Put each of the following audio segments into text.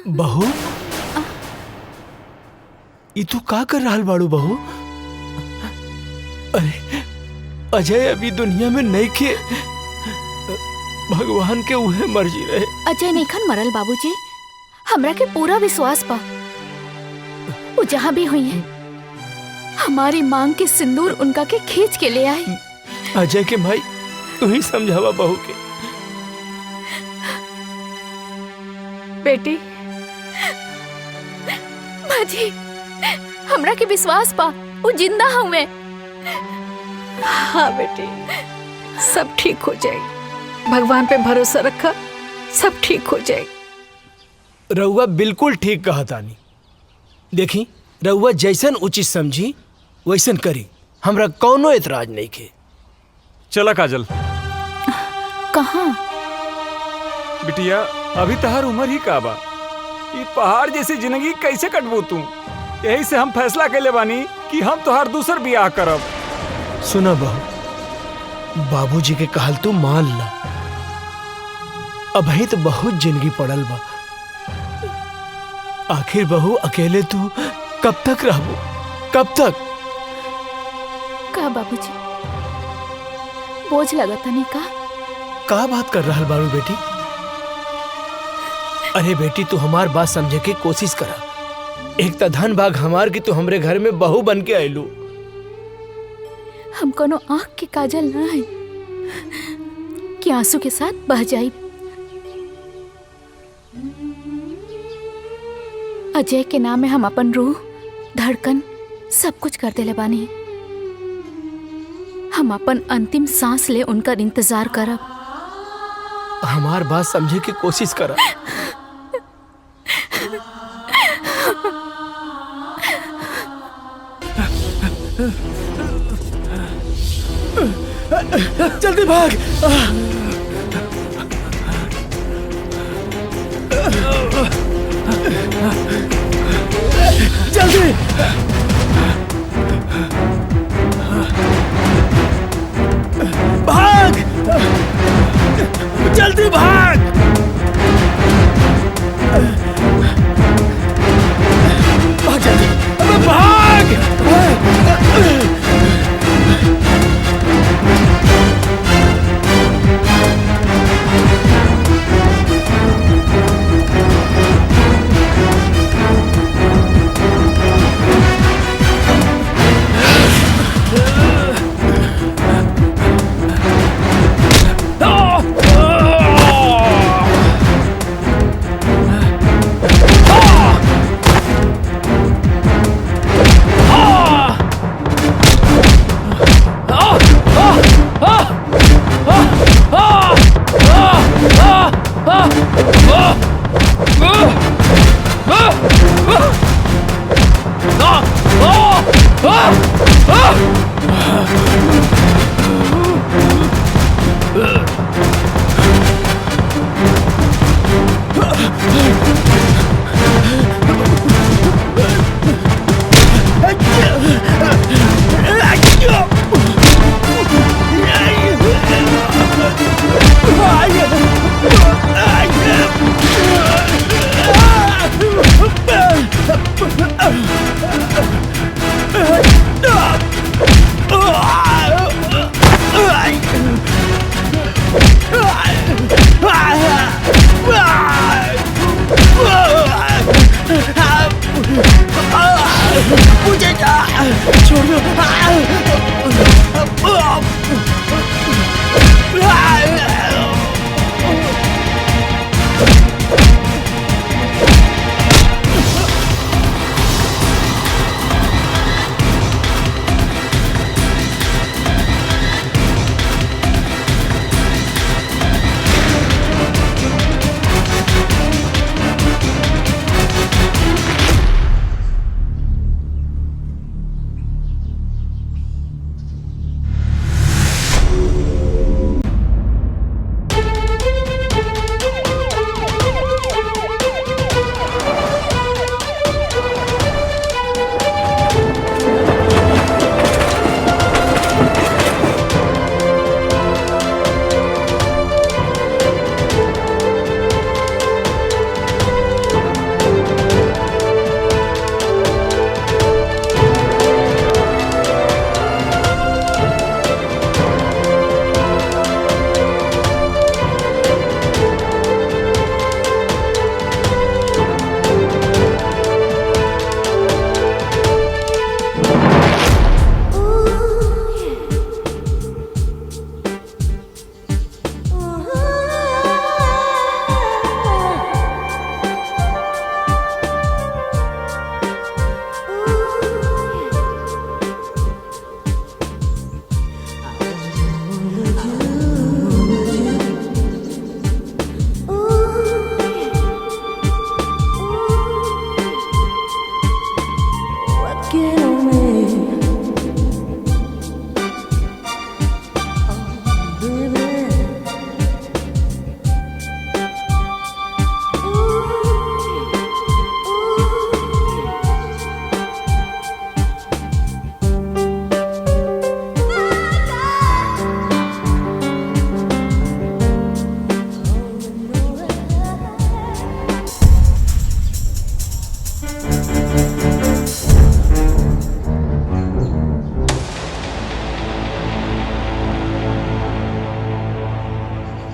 बहू, ई तू का कर रहा बाड़ू बहू? अरे अजय अभी दुनिया में नहीं के, भगवान के उहे मर्जी रहे। अजय नईखन मरल बाबूजी, हमरा के पूरा विश्वास बा वो जहाँ भी हुई है हमारी मांग के सिंदूर उनका के खींच के ले आए। अजय के भाई तू ही समझावा बहू के। बेटी बाजी, हमरा के विश्वास बा वो जिंदा हुए। हाँ बेटी, सब ठीक हो जाएगी, भगवान पे भरोसा रखा, सब ठीक हो जाएगी। रउआ बिल्कुल ठीक कहा तानी। देखी रउआ जैसन उचित समझी वैसन करी, हमरा कौनो एतराज नहीं के। चला काजल। कहाँ? बिटिया अभी तहार उम्र ही का बा, ये पहाड़ जैसी जिंदगी कैसे कटबू तू? यही से हम फैसला कैले बानी कि हम तोहार दूसर बियाह करब। सुना बहू, बाबूजी के कहल तू मान ला। अभी तो बहुत जिंदगी पड़ल बा। आखिर बहू अकेले तू कब तक रहबू? कब तक? का बाबूजी बोझ लगता नहीं का बात कर रहा बारू बेटी? अरे बेटी तू हमार बात समझे के कोशिश करा। एक तो धन भाग हमार की तू हमरे घर में बहू बन के आयलू। हम कोनो आँख के काजल ना है कि आंसू के साथ बह जाई। अजय के नाम में हम अपन रूह, धड़कन सब कुछ कर देले बानी। हम अपन अंतिम सांस ले उनका इंतजार करब। हमार बात समझे की कोशिश करा। जल्दी भाग। जल्दी भाग, जल्दी भाग। भाग जल्दी, अबे भाग।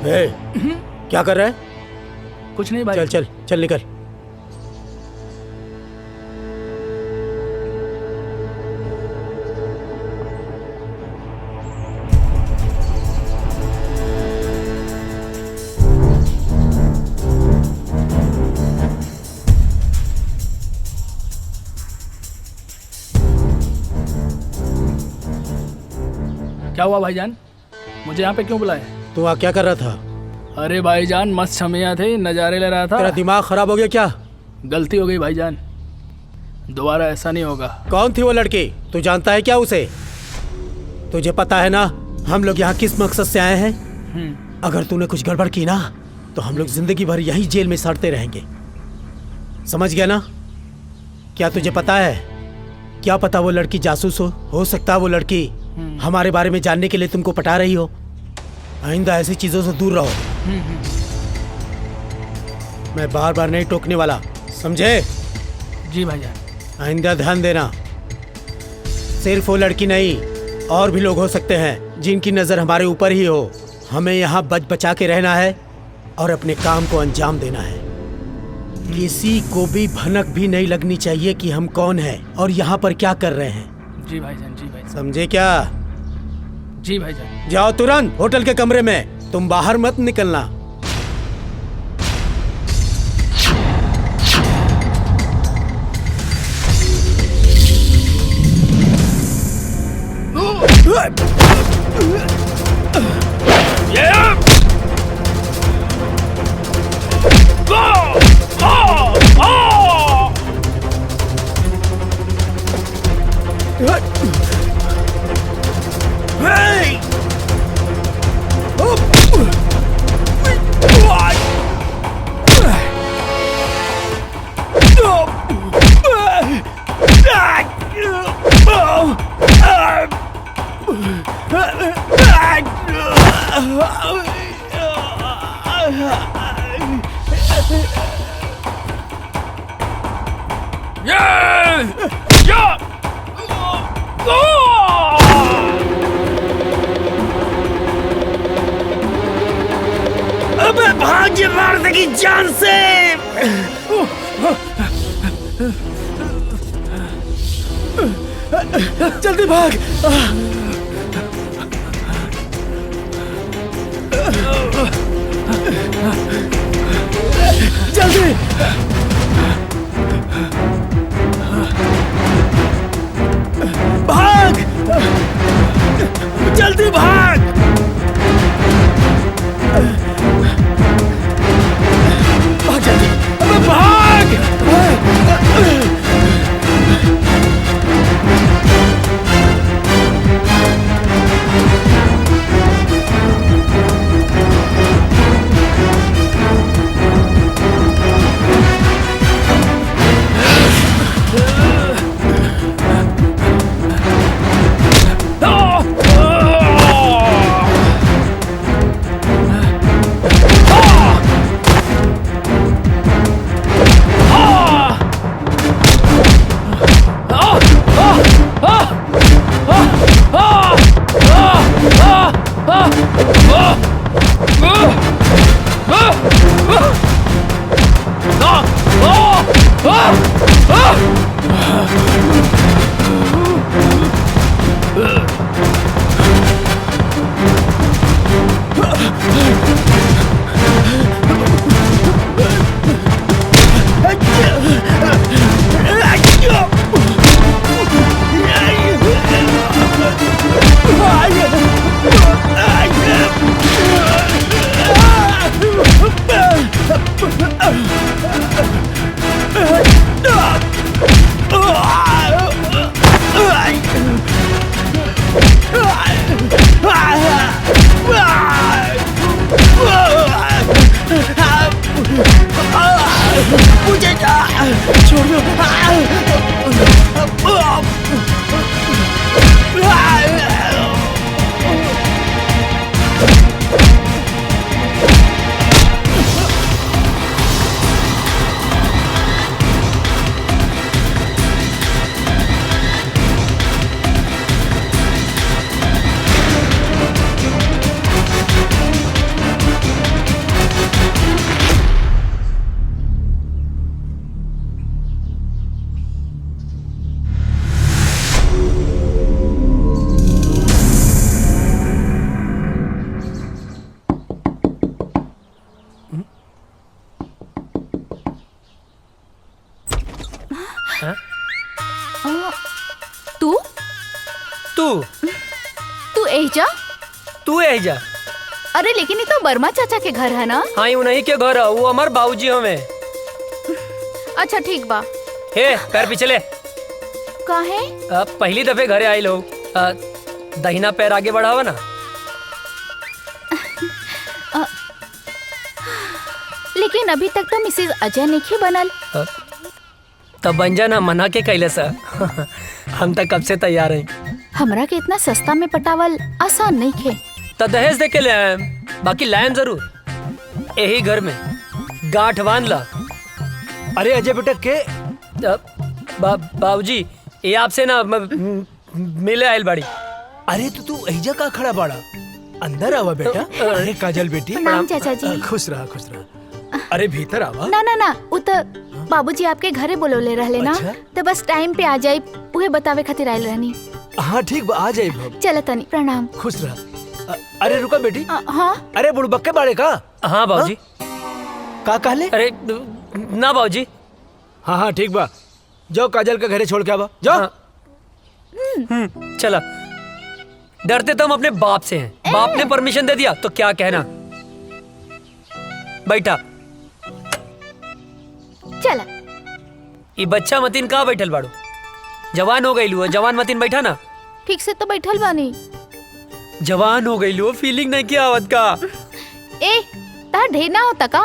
ए, क्या कर रहा है? कुछ नहीं भाई। चल चल चल निकल। क्या हुआ भाईजान? मुझे यहाँ पे क्यों बुलाया? तू वहाँ क्या कर रहा था? अरे भाईजान मस्त छमिया थे, नज़ारे ले रहा तेरा था। दिमाग खराब हो गया क्या? गलती हो गई भाईजान, दोबारा ऐसा नहीं होगा। कौन थी वो लड़की? तू जानता है क्या उसे? तुझे पता है ना हम लोग यहाँ किस मकसद से आए हैं? अगर तूने कुछ गड़बड़ की ना तो हम लोग जिंदगी भर यही जेल में सड़ते रहेंगे, समझ गया ना? क्या तुझे पता है? क्या पता वो लड़की जासूस हो सकता है वो लड़की हमारे बारे में जानने के लिए तुमको पटा रही हो। आइंदा ऐसी चीजों से दूर रहो। मैं बार बार नहीं टोकने वाला, समझे? जी भाईजान। आइंदा ध्यान देना। सिर्फ वो लड़की नहीं, और भी लोग हो सकते हैं जिनकी नजर हमारे ऊपर ही हो। हमें यहाँ बच बचा के रहना है और अपने काम को अंजाम देना है। किसी को भी भनक भी नहीं लगनी चाहिए कि हम कौन हैं और यहाँ पर क्या कर रहे हैं। जी भाईजान, जी भाईजान, समझे क्या? जी भाईजान। जाओ तुरंत होटल के कमरे में, तुम बाहर मत निकलना। अबे भाग, ये मार देगी जान से। जल्दी भाग। जल्दी भाग, जल्दी भाग। भाग जल्दी, अबे भाग। तू एजा? तू एजा? अरे लेकिन ये तो वर्मा चाचा के घर है ना? हाँ, उन्हीं के घर है, वो हमार बाबूजी हमें। अच्छा ठीक बा। हे पैर पीछे ले। काहे? पहली दफे घरे आई लोग, दहिना पैर आगे बढ़ावा ना। लेकिन अभी तक तो मिसेज अजय नहीं बनल। तब बन जाना, मना के कैले सा। हम तक कब से तैयार हैं। हमरा के इतना सस्ता में पटावल आसान नहीं खे। तो दहेज दे के ले आए, बाकी लायन जरूर। यही घर में गांठ बांध ला। अरे अजय बेटा के बाबूजी ये आपसे ना मिले आयल बाड़ी। अरे तो तू एजा का खड़ा बाड़ा? अंदर आवा बेटा। अरे काजल बेटी प्रणाम चाचा जी। खुश रहा खुश रहा। अरे भीतर आवा। ना ना ना, वो तो बाबूजी आपके घरे बोलोले रहले ना। अच्छा? तो बस टाइम पे आ जाई, उहे बतावे खातिर आयल रहनी। हाँ ठीक बा, आ जाए भब। चल तनी, प्रणाम। खुश रहा। अरे रुका बेटी। हाँ अरे बुड़बक्के बाड़े का? हाँ बाबूजी। का कहले? अरे ना बाबूजी। हाँ हाँ ठीक बा, जाओ काजल का घरे छोड़ के आवा जाओ। हाँ। चला। डरते तो हम अपने बाप से हैं। बाप ने परमिशन दे दिया तो क्या कहना। बैठा। चला। ये बच्चा मतीन कहाँ बैठल बाड़ू? जवान हो गई लू, जवान मतीन बैठा ना। ठीक से तो बैठल बानी। जवान हो गई लू, फीलिंग नहीं किया आवत का। ए तार ढेर ना होता का?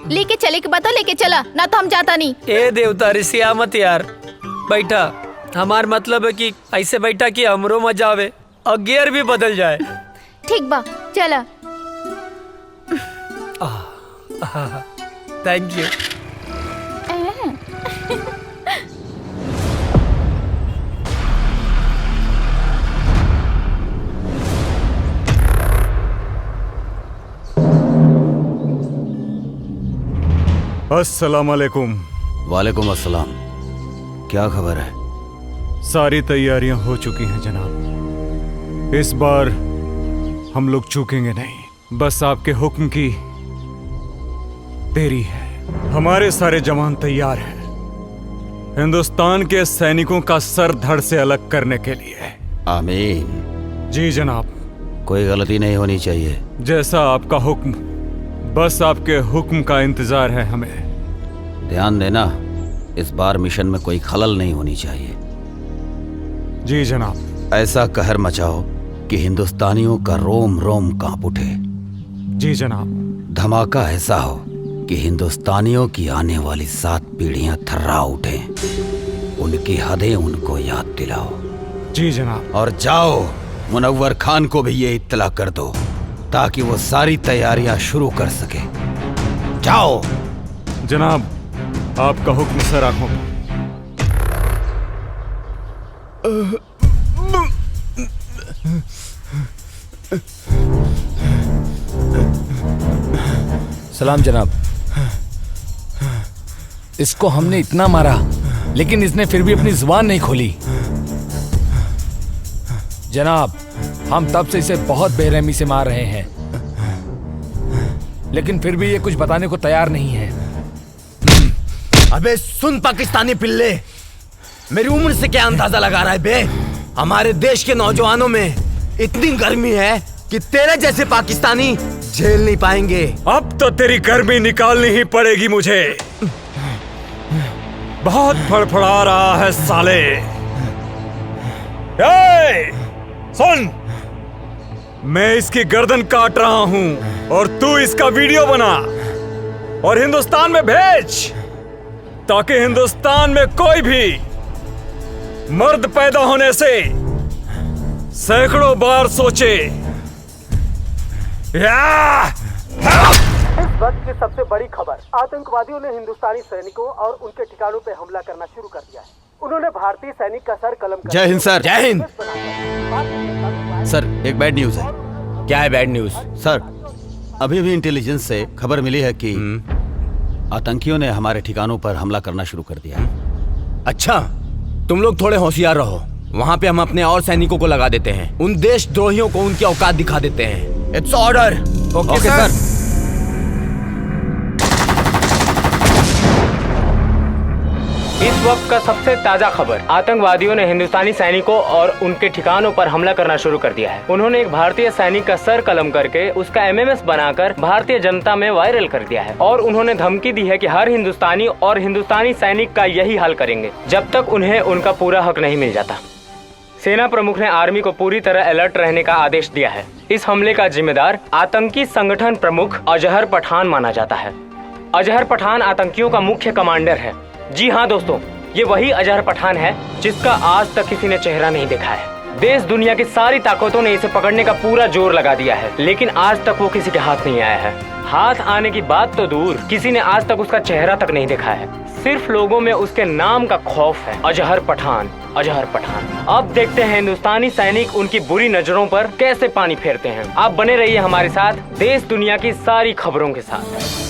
लेके चले के बता, लेके चला ना तो हम जाता नहीं। ए देवता रिसिया मत यार, बैठा। हमार मतलब है कि ऐसे बैठा कि हमरो मजा आवे और गियर भी बदल जाए। ठीक बा, चला। Thank you. अस्सलाम वालेकुम। वालेकुम अस्सलाम। क्या खबर है? सारी तैयारियां हो चुकी हैं जनाब। इस बार हम लोग चूकेंगे नहीं, बस आपके हुक्म की देरी है। हमारे सारे जवान तैयार हैं हिंदुस्तान के सैनिकों का सर धड़ से अलग करने के लिए। आमीन। जी जनाब। कोई गलती नहीं होनी चाहिए। जैसा आपका हुक्म, बस आपके हुक्म का इंतजार है हमें। ध्यान देना, इस बार मिशन में कोई खलल नहीं होनी चाहिए। जी जनाब। ऐसा कहर मचाओ कि हिंदुस्तानियों का रोम रोम कांप उठे। जी जनाब। धमाका ऐसा हो कि हिंदुस्तानियों की आने वाली 7 पीढ़ियां थर्रा उठें। उनकी हदें उनको याद दिलाओ। जी जनाब। और जाओ मुनव्वर खान को भी ये इत्तला कर दो ताकि वो सारी तैयारियां शुरू कर सके। जाओ। जनाब, आपका हुक्म सर आंखों पे। सलाम जनाब। इसको हमने इतना मारा लेकिन इसने फिर भी अपनी जुबान नहीं खोली। जनाब, हम तब से इसे बहुत बेरहमी से मार रहे हैं लेकिन फिर भी ये कुछ बताने को तैयार नहीं है। अबे सुन पाकिस्तानी पिल्ले, मेरी उम्र से क्या अंदाजा लगा रहा है बे? हमारे देश के नौजवानों में इतनी गर्मी है कि तेरे जैसे पाकिस्तानी झेल नहीं पाएंगे। अब तो तेरी गर्मी निकालनी ही पड़ेगी मुझे। बहुत फड़फड़ा रहा है साले। सुन, मैं इसकी गर्दन काट रहा हूं और तू इसका वीडियो बना और हिंदुस्तान में भेज ताकि हिंदुस्तान में कोई भी मर्द पैदा होने से सैकड़ों बार सोचे। इस वक्त की सबसे बड़ी खबर, आतंकवादियों ने हिंदुस्तानी सैनिकों और उनके ठिकानों पे हमला करना शुरू कर दिया है। उन्होंने भारतीय सैनिक का सर कलम कर जय हिंद सर। जय हिंद सर, एक बैड न्यूज है। क्या है बैड न्यूज? सर, अभी भी इंटेलिजेंस से खबर मिली है कि आतंकियों ने हमारे ठिकानों पर हमला करना शुरू कर दिया है। अच्छा, तुम लोग थोड़े होशियार रहो। वहाँ पे हम अपने और सैनिकों को लगा देते हैं। उन देशद्रोहियों को उनकी औकात दिखा देते हैं। It's order. ओके सर। इस वक्त का सबसे ताजा खबर, आतंकवादियों ने हिंदुस्तानी सैनिकों और उनके ठिकानों पर हमला करना शुरू कर दिया है। उन्होंने एक भारतीय सैनिक का सर कलम करके उसका एमएमएस बनाकर भारतीय जनता में वायरल कर दिया है और उन्होंने धमकी दी है कि हर हिंदुस्तानी और हिंदुस्तानी सैनिक का यही हाल करेंगे जब तक उन्हें उनका पूरा हक नहीं मिल जाता। सेना प्रमुख ने आर्मी को पूरी तरह अलर्ट रहने का आदेश दिया है। इस हमले का जिम्मेदार आतंकी संगठन प्रमुख अजहर पठान माना जाता है। अजहर पठान आतंकियों का मुख्य कमांडर है। जी हाँ दोस्तों, ये वही अजहर पठान है जिसका आज तक किसी ने चेहरा नहीं देखा है। देश दुनिया की सारी ताकतों ने इसे पकड़ने का पूरा जोर लगा दिया है, लेकिन आज तक वो किसी के हाथ नहीं आया है। हाथ आने की बात तो दूर, किसी ने आज तक उसका चेहरा तक नहीं देखा है। सिर्फ लोगों में उसके नाम का खौफ है, अजहर पठान, अजहर पठान। अब देखते हैं हिंदुस्तानी सैनिक उनकी बुरी नजरों पर कैसे पानी फेरते हैं। आप बने रहिए हमारे साथ देश दुनिया की सारी खबरों के साथ।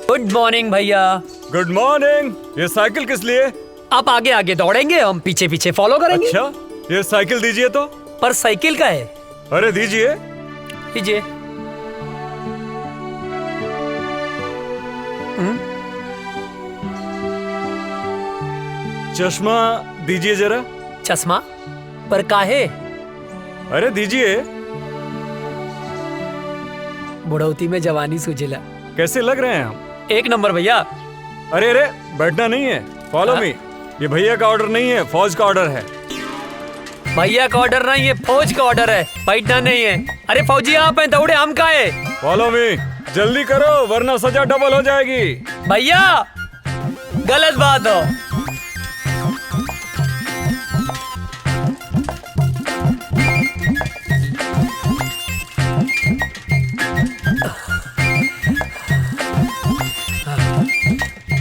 गुड मॉर्निंग भैया। Good morning. ये साइकिल किस लिए? आप आगे आगे दौड़ेंगे, हम पीछे पीछे फॉलो करेंगे। अच्छा, ये साइकिल दीजिए तो। पर साइकिल का है। अरे दीजिए। दीजिए। चश्मा दीजिए जरा। चश्मा पर काहे? अरे दीजिए। बुढ़ौती में जवानी सुझिला। कैसे लग रहे हैं हम? एक नंबर भैया। अरे अरे, बैठना नहीं है, फॉलो मी। ये भैया का ऑर्डर नहीं है, फौज का ऑर्डर है। भैया का ऑर्डर नहीं है, फौज का ऑर्डर है, बैठना नहीं है। अरे फौजी आप हैं, दौड़े हम का है। फॉलो मी, जल्दी करो वरना सजा डबल हो जाएगी। भैया गलत बात हो।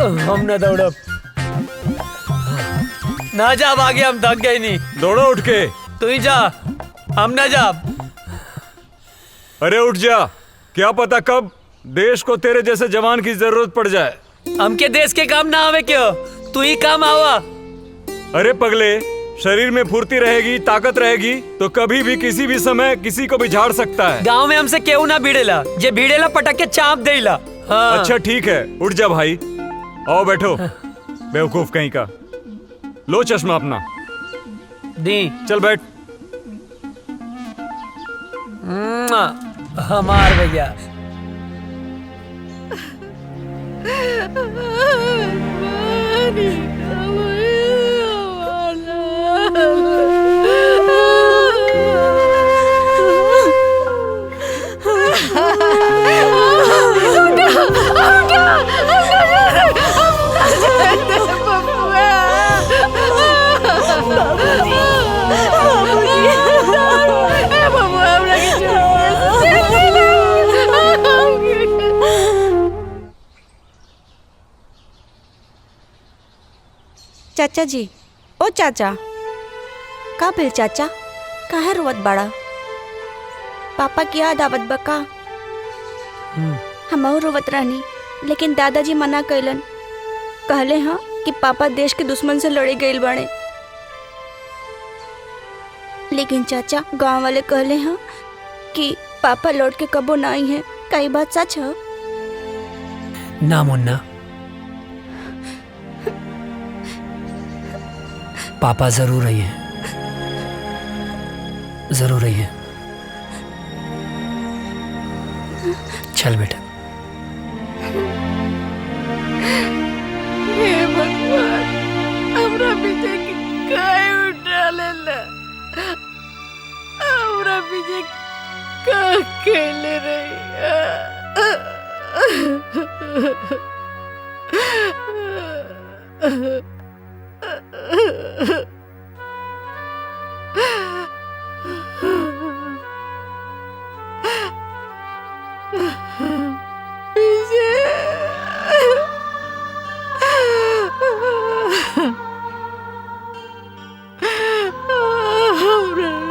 हम ना दौड़ब ना जा, आगे हम थक गए नहीं। दौड़ो उठ के। तू ही जा, हम ना जा। अरे उठ जा, क्या पता कब देश को तेरे जैसे जवान की जरूरत पड़ जाए। हमके देश के काम ना आवे क्यों, तू ही काम आवा। अरे पगले, शरीर में फुर्ती रहेगी, ताकत रहेगी तो कभी भी किसी भी समय किसी को भी झाड़ सकता है। गांव में हमसे केहू ना भिड़ेला, जे भिड़ेला पटक के चाप देला। हाँ। अच्छा ठीक है, उठ जा भाई। आओ बैठो, बेवकूफ कहीं का। लो चश्मा अपना। दी। चल बैठ। हमार भैया। चाचा जी, ओ चाचा, का भेल चाचा, काहे रोवत बड़ा? पापा की याद आवत बका? हमहू रोवत रहनी, लेकिन दादाजी मना कैलन। कहले हाँ कि पापा देश के दुश्मन से लड़े गए बने। लेकिन चाचा, गांव वाले कहले हाँ कि पापा लौट के कबो ना आई है। का ई बात सच है? ना मुन्ना, पापा जरूर आई हैं, जरूर आई हैं। चल बेटा। हे भगवान, हमरा पीछे काय उठा लेला, हमरा पीछे का खेले रही।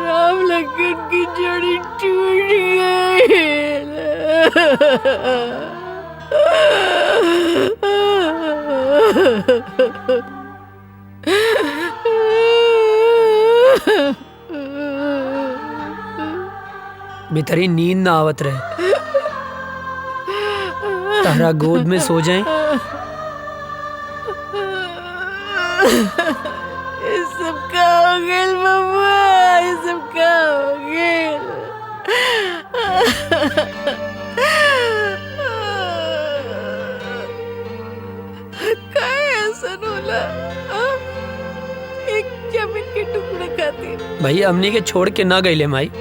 राम लखन की जड़ी टूट बेतरी नींद ना आवत रहे, तारा गोद में सो जाए। ये सब का हो गेल बबुआ, ये सब का हो गेल। काय ऐसा होला? एक जमीन के टुकड़े खातिर भैया हमनी के छोड़ के ना गईले माई।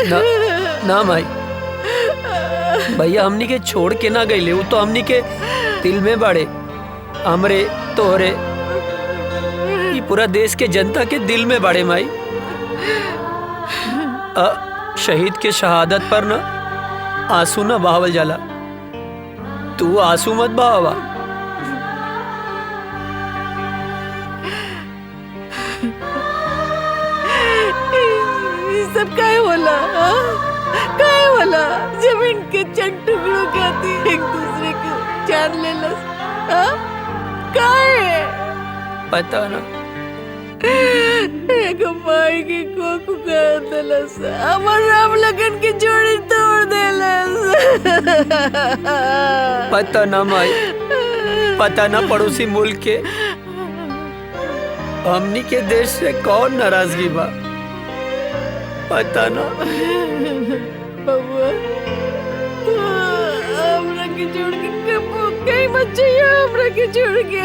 ना, ना माई, भैया हमनी के छोड़ के ना गईले, वो तो हमनी के दिल में बाड़े। हमरे तोहरे ये पूरा देश के जनता के दिल में बाड़े माई। शहीद के शहादत पर ना आंसू ना बहावल जाला, तू आंसू मत बहावा। सब काय होला? काय होला? जमीन के चंद टुकड़ों खातिर एक दूसरे को जान लेलस। काय पता ना, एक माई के कोकू कर देलस, हमर राम लगन की जोड़ी तोड़ देलस। पता ना माई, पता ना पड़ोसी मुल्क के हमनी के देश से कौन नाराजगी बा, पता ना। बबुआ तू हमरा के छोड़ के कहीं मत जाइए, हमरा के छोड़ के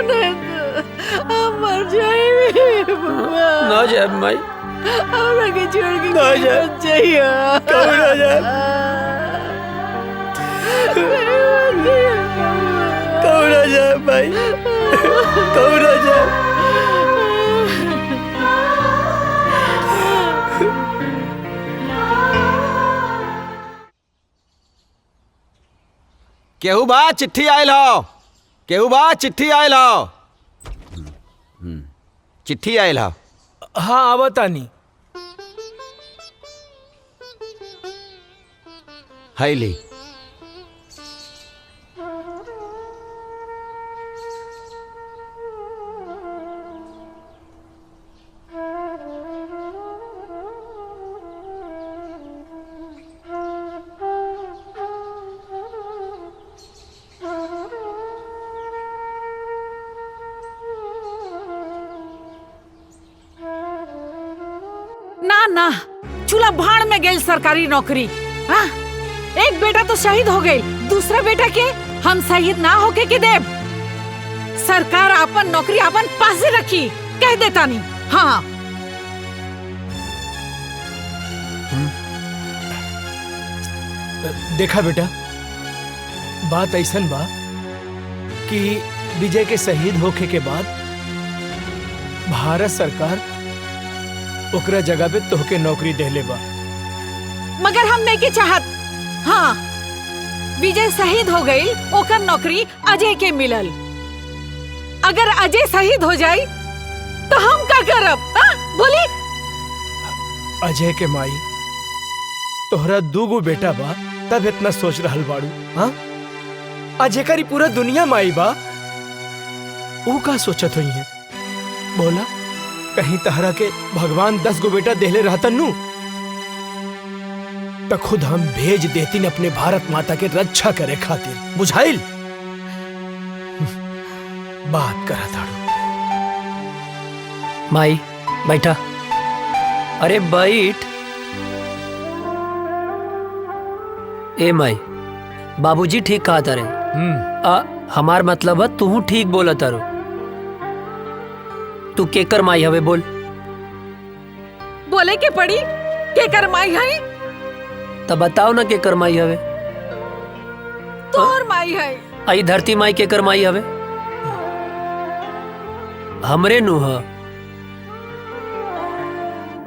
नहीं तो हम मर जाएंगे बबुआ। ना जाए माई, हमरा के छोड़ के ना जाए, मत जाइए। कहीं ना जाए, कहीं ना जाए भाई, कहीं ना जाए। केहू बा चिट्ठी आयल हो, केहू बा चिट्ठी आयल हो, चिट्ठी आयल हो। हाँ आवतानी। हाय ली। ना ना, चूल्हा भाड़ में गई सरकारी नौकरी। हाँ? एक बेटा तो शहीद हो गई, दूसरा बेटा के हम शहीद ना होके के देव। सरकार अपन नौकरी अपन पासे रखी, कह देता नहीं। हाँ देखा बेटा, बात ऐसन बा कि विजय के शहीद होके के बाद भारत सरकार ओकरा जगह पे तोहके नौकरी देले बा। मगर हम नहीं के चाहत। हाँ, विजय शहीद हो गई, ओकर नौकरी अजय के मिलल। अगर अजय शहीद हो जाई तो हम क्या करब? बोली। अजय के माई, तोहरा दूगो बेटा बा, तब इतना सोच रहल बाड़ू। हाँ, अजय करी पूरा दुनिया माई बा, वो का सोचत हुई है? बोला, कहीं तहरा के भगवान 10 गो बेटा देले रहतन नु तो खुद हम भेज देती अपने भारत माता के रक्षा करे खातिर। बुझाइल? बात करा ताड़ू। माई बैठा। अरे बैठ। ए माई, बाबूजी ठीक कहा तारे। हमार मतलब है तू ठीक बोला तारो। तू केकर माई हवे बोल? के पड़ी के करमाई है। तब बताओ ना के करमाई हवे। तोर माई है। आई धरती माई के करमाई हवे। हमरे नुह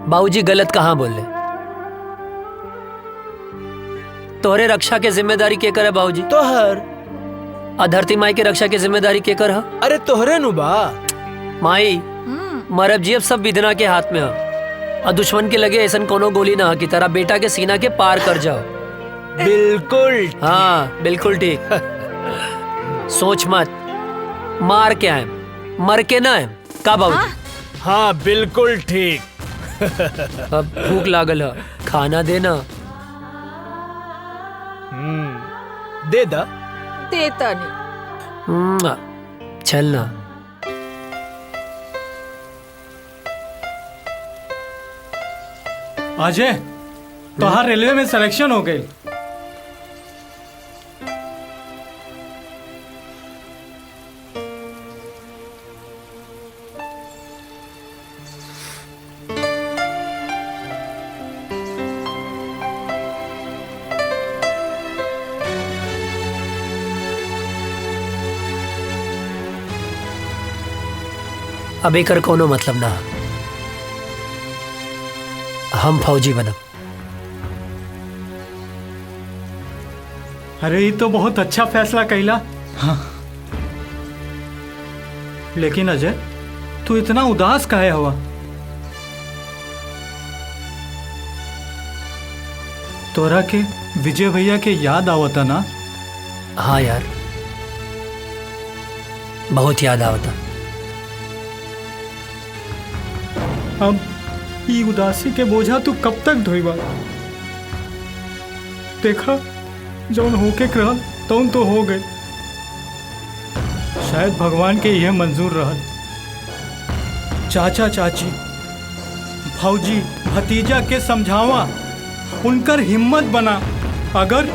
बाबूजी गलत कहाँ बोल ले। तोहरे रक्षा के जिम्मेदारी के करे बाबूजी? तोहर। आ धरती माई के रक्षा के जिम्मेदारी के कर? अरे तोहरे नु बा। माई मरब जी अब सब विधना के हाथ में है। और दुश्मन के लगे ऐसा कोनो गोली ना कि तेरा बेटा के सीना के पार कर जाओ। बिल्कुल। हाँ बिल्कुल ठीक। सोच मत, मार के आए मर के ना आए का बाबूजी? हाँ बिल्कुल ठीक। अब भूख लागल है, खाना देना। दे दा। देता नहीं। चलना। अजय, तोहार रेलवे में सिलेक्शन हो गई। अब एकर कोनो मतलब ना। हम फौजी बनब। अरे ये तो बहुत अच्छा फैसला कैला। हाँ। लेकिन अजय, तू इतना उदास काहे हुआ? तोरा के विजय भैया के याद आवता ना? हाँ यार, बहुत याद आवता। अब ये उदासी के बोझा तू कब तक ढोईबा? देखा, जौन होके रहल तौन तो हो गए। शायद भगवान के यह मंजूर रहल। चाचा चाची, भौजी, भतीजा के समझावा, उनकर हिम्मत बना। अगर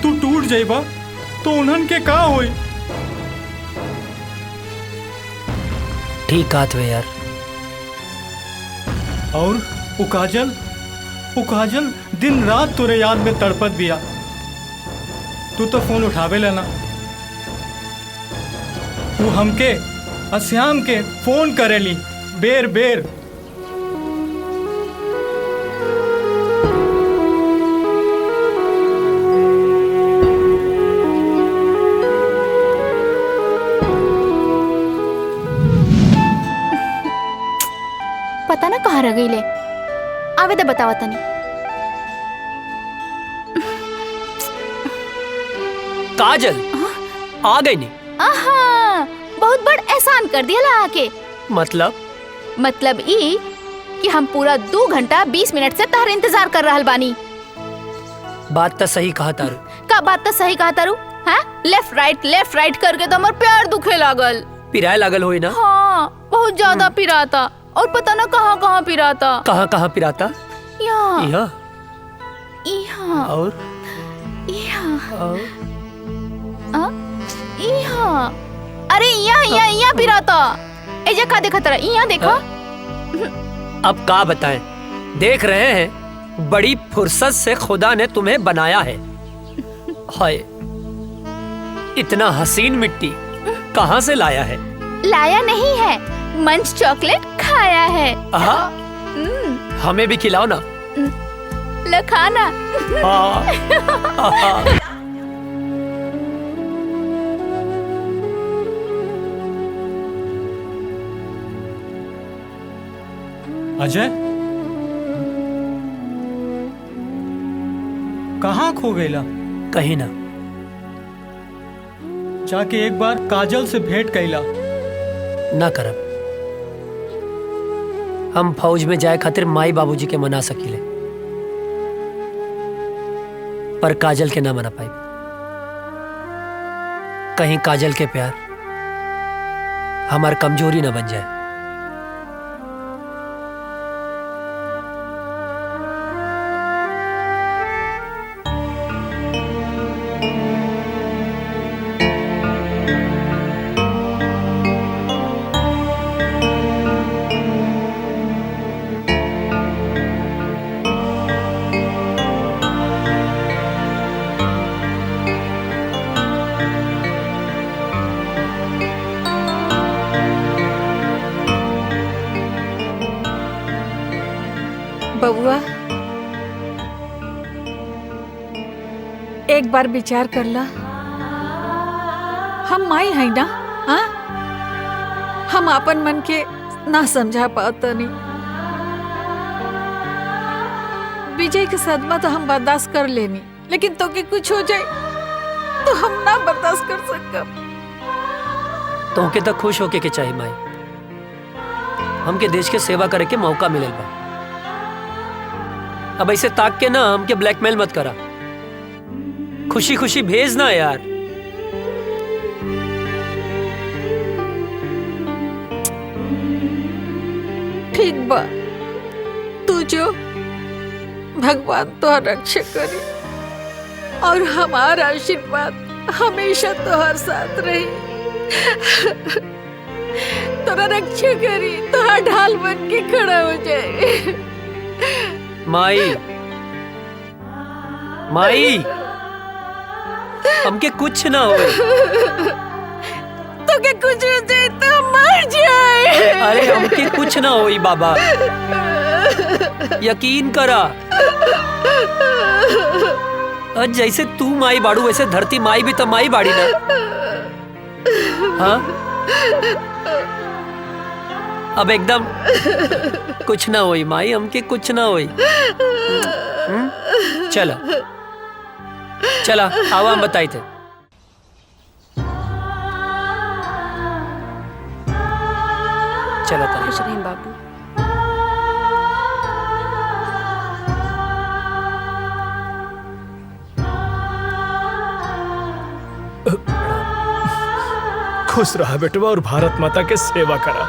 तू टूट जाइबा तो उन्हन के का होई? ठीक कहत वे यार। और वो काजल दिन रात तोरे याद में तड़पत बिया। तू तो फोन उठावे लेना। वो हमके अश्याम के फोन करेली बेर बेर। पता ना कहाँ रह गई ले। आवे दे बतावा तनी। काजल आ गई नहीं? आहा, बहुत बड़ एहसान कर दिया ला आके। मतलब ई कि हम पूरा 2 घंटा 20 मिनट से तहर इंतजार कर रहल बानी। बात तो सही कहा तारू। का बात तो सही कहा तारू? हाँ, लेफ्ट राइट करके तो हमार पैर दुखे लागल। पिराए लागल होई ना? हाँ, बहुत ज्यादा पिराता। और पता ना कहाँ कहाँ पिराता। कहाँ पिराता? यहाँ यहाँ और यहाँ। अरे यहाँ पिराता। एजा का देखा तेरा? यहाँ देखा। अब का बताएं? देख रहे हैं, बड़ी फुर्सत से खुदा ने तुम्हें बनाया है। हाय, इतना हसीन मिट्टी कहाँ से लाया है? लाया नहीं है, मंच चॉकलेट खाया है। हमें भी खिलाओ ना। लखाना। अजय, कहाँ खो गईला? कहीं ना। जाके एक बार काजल से भेंट कैला। ना करब। हम फौज में जाए खातिर माई बाबूजी के मना सकीले, पर काजल के ना मना पाई। कहीं काजल के प्यार हमार कमजोरी ना बन जाए। बबुआ, एक बार विचार कर ला। हम माई है ना, हाँ? हम अपन मन के ना समझा पाता नहीं। विजय के सदमा तो हम बर्दाश्त कर लेनी, लेकिन तो के कुछ हो जाए तो हम ना बर्दाश्त कर सकब। तो के तक खुश होके के चाहिए माई। हमके देश के सेवा करे के मौका मिलल बा। अब ऐसे ताक के ना हमके ब्लैकमेल मत करा। खुशी खुशी भेज ना यार। ठीक बा, तू जो भगवान तोहर रक्षा करी और हमारा आशीर्वाद हमेशा तोहर साथ रही। तोरा रक्षा करी, तोहर ढाल बन के खड़ा हो जाए। माई, माई, हमके कुछ ना हो। तो के कुछ हो जाए तो मर जाए। अरे हमके कुछ ना होई बाबा, यकीन करा। और जैसे तू माई बाड़ू वैसे धरती माई भी तो माई बाड़ी ना। हाँ, अब एकदम कुछ ना होई माई, हमके कुछ ना होई। चला चला, आवा हम बताई थे। चला खुश रहें बाबू। खुश रहा बेटवा और भारत माता के सेवा करा।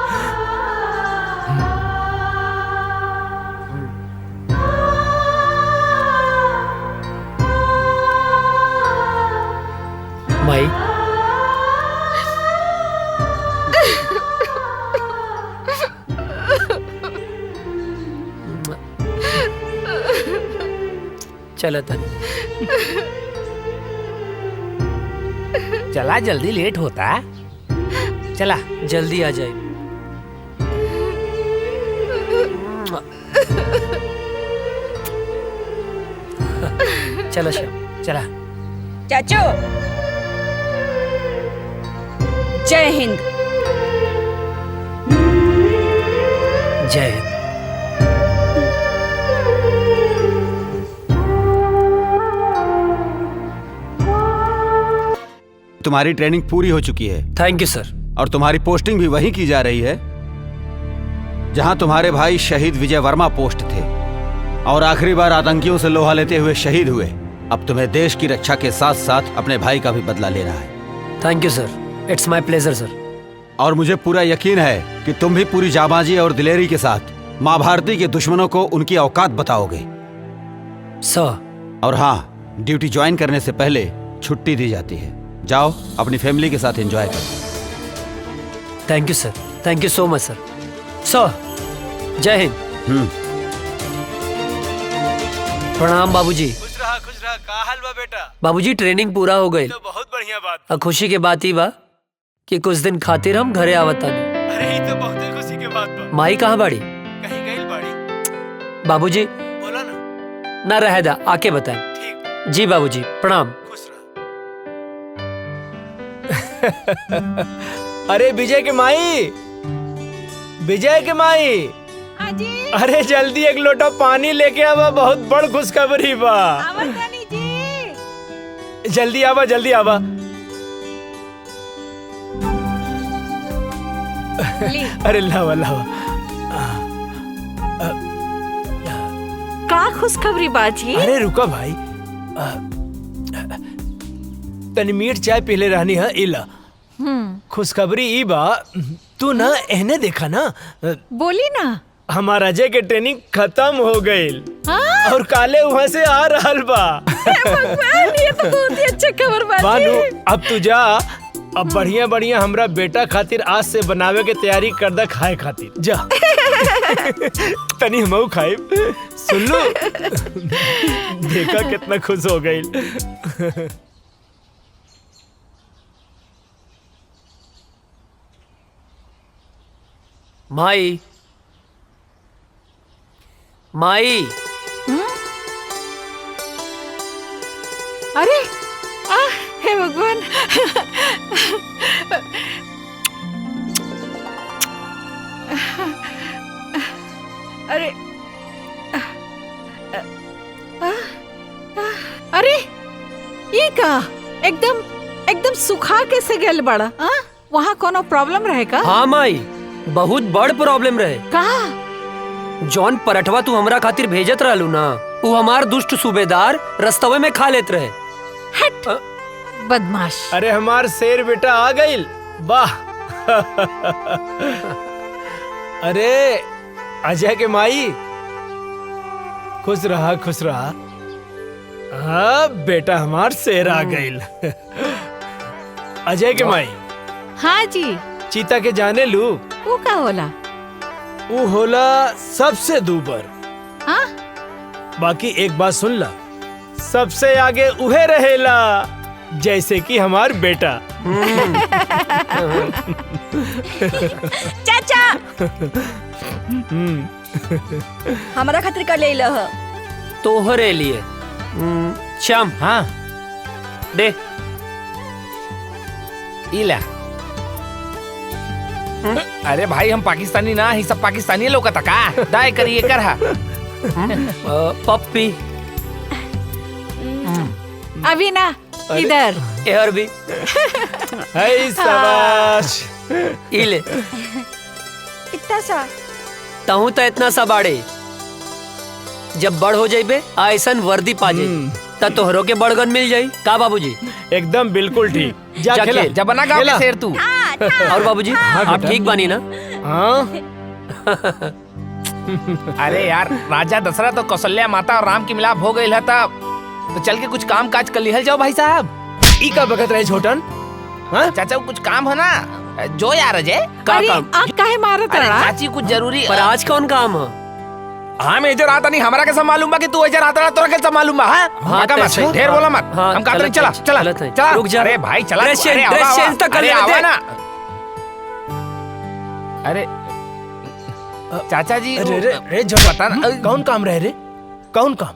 माई, चला था। चला, जल्दी लेट होता। चला जल्दी आ जाए। चलो श्याम, चला। चाचू, जय हिंद। जय हिंद। तुम्हारी ट्रेनिंग पूरी हो चुकी है। थैंक यू सर। और तुम्हारी पोस्टिंग भी वहीं की जा रही है जहां तुम्हारे भाई शहीद विजय वर्मा पोस्ट थे और आखिरी बार आतंकियों से लोहा लेते हुए शहीद हुए। अब तुम्हें देश की रक्षा के साथ साथ अपने भाई का भी बदला लेना है। Thank you sir, it's my pleasure sir. और मुझे पूरा यकीन है कि तुम भी पूरी जाबाजी और दिलेरी के साथ माँ भारती के दुश्मनों को उनकी औकात बताओगे सर। और हाँ, ड्यूटी ज्वाइन करने से पहले छुट्टी दी जाती है। जाओ अपनी फैमिली के साथ एंजॉय करो। Thank you sir, thank you so much सर। सर, जय हिंद। प्रणाम बाबूजी। खुश रहा का हाल बा बेटा? बाबूजी ट्रेनिंग पूरा हो गई। तो बहुत बढ़िया बात। और खुशी के बात ही बा कि कुछ दिन खातिर हम घरे आवता नहीं। अरे ये तो बहुत खुशी के बात बा। माई कहाँ बाड़ी? कहीं गई बाड़ी। बाबूजी बोला ना। ना रह दा, आके बताएं। ठीक। जी बाबूजी, प्रणाम। खुश रहा। अरे विजय के माई, विजय के माई, अरे जल्दी एक लोटा पानी लेके आवा, बहुत बड़ खुशखबरी बा। जल्दी आवा, जल्दी आवा। अरे लावा लावा। का खुशखबरी बाजी? अरे रुका भाई, तनी मीठ चाय पीले रहनी है। इला खुशखबरी ई बा, तू ना एहने देखा ना। बोली ना। हमारा अजय के ट्रेनिंग खत्म हो गई और काले वहाँ से आ रहल बा। ये तो बहुत ही अच्छा खबर बाजी। बानू, अब तू जा। अब बढ़िया बढ़िया हमरा बेटा खातिर आज से बनावे के तैयारी कर दा, खाए खातिर जा। तनी हमऊ खाए। सुन लो, देखा कितना खुश हो गई। माई, माई। अरे हे भगवान। अरे अरे ये का एकदम सुखा कैसे गेल बड़ा? वहाँ कोनो प्रॉब्लम रहेगा? हाँ माई, बहुत बड़ प्रॉब्लम रहे। कहा? जॉन पराठवा तू हमरा खातिर भेजत रहलू ना, वो हमार दुष्ट सूबेदार रस्तवे में खा लेत रहे। हट बदमाश। अरे हमार शेर बेटा आ गइल, वाह। अरे अजय के माई, खुश रहा खुश रहा। हाँ बेटा हमार शेर आ गइल। अजय के माई। हाँ जी। चीता के जाने लू? वो का होला? वो होला सबसे दूबर। हाँ? बाकी एक बात सुन ला, सबसे आगे उहे रहेला, जैसे कि हमार बेटा। चाचा हमारा खातिर कर ले लह। तोहरे लिए। श्याम। हाँ दे। इला। अरे भाई हम पाकिस्तानी ना, ही सब पाकिस्तानी लोग का का दाय करिए कर हा। पप्पी। अभी ना इधर। यार भी। हाय शाबाश। इले। इतना सा ताहू तो इतना सा बाड़े, जब बड़ हो जाइबे ऐसन वर्दी पा जाई ता तोहरो के बड़गन मिल जाई। का बाबूजी? एकदम बिल्कुल ठीक। जा खेला। जब बना गाँव के शेर तू। और बाबूजी आप ठीक बानी ना? हाँ। अरे यार, राजा दशरथ और कौशल्या माता और राम की मिलाप हो गई है, तब तो चल के कुछ काम काज कर लिहल जाओ भाई साहब। ई का बगत रहे छोटन? हाँ चाचा कुछ काम है ना, जो यार अजय का अरे काम? आप काहे मारत अरे रहा? चाची कुछ जरूरी। पर आज कौन काम है? हाँ मैं इधर आता नहीं, हमारा कैसा मालूम बा कि तू इधर आता रहा, तोरा कैसा मालूम बा? हाँ का मत ढेर बोला मत। हाँ, हम कहते नहीं, गलत चला है, चला गलत है। चला। रुक जा। अरे भाई चला। ड्रेस अरे चेंज- ड्रेस चेंज तो कर अरे लेने दे। आवा ना। अरे चाचा जी अरे रे रे जब पता ना कौन काम रहे रे? कौन काम?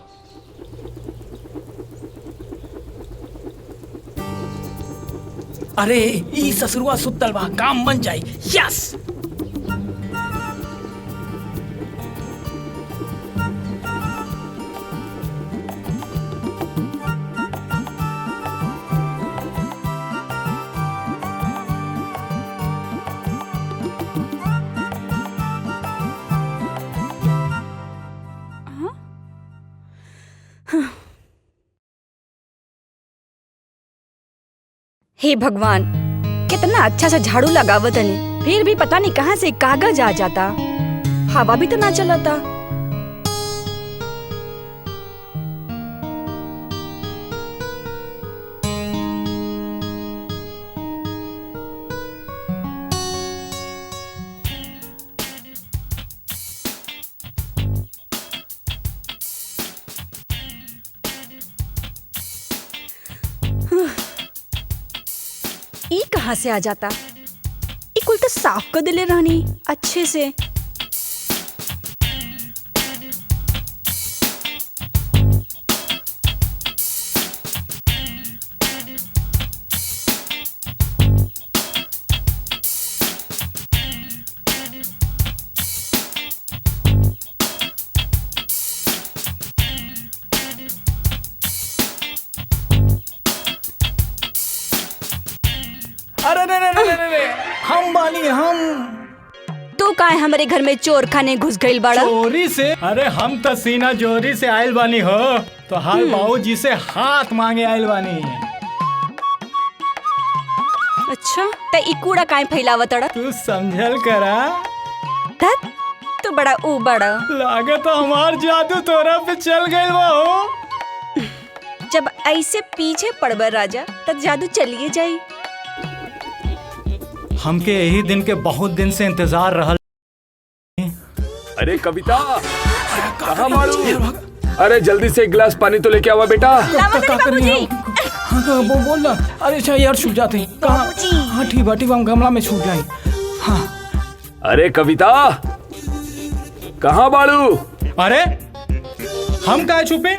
अरे ई ससुरवा सुतल बा, काम बन जाई। यस। हे भगवान, कितना अच्छा सा झाड़ू लगावत हनी, फिर भी पता नहीं कहाँ से कागज आ जाता। हवा भी तो ना चलता। ई कहाँ से आ जाता? ई कुल तो साफ कर दिले रहनी अच्छे से। अरे रे रे रे रे रे, हम बानी हम। तू काहे हमारे घर में चोर खाने घुस गइल बाड़ा? चोरी से? अरे हम तो सीना जोरी से आयल बानी हो, तो हाल बाबूजी से हाथ मांगे आयल बानी। अच्छा त ई कूड़ा काहे फैलावत अड़ा? तू समझल करा। धत, तू बड़ा ऊ बड़ा। लागत हमार जादू तोरा पे चल गइल बा हो। जब ऐसे पीछे पड़बर राजा, तब जादू चलिए जाई। हमके यही दिन के बहुत दिन से इंतजार रहल। अरे कविता, कहाँ मारू? अरे जल्दी से एक गिलास पानी तो लेके आवा बेटा। हाँ बोल ना। अरे अच्छा यार छूट जाते हैं। कहाँ? हाँ ठीक बा, हम गमला में छूट जाए। हाँ। अरे कविता, कहाँ बाड़ू? अरे हम काहे छुपे?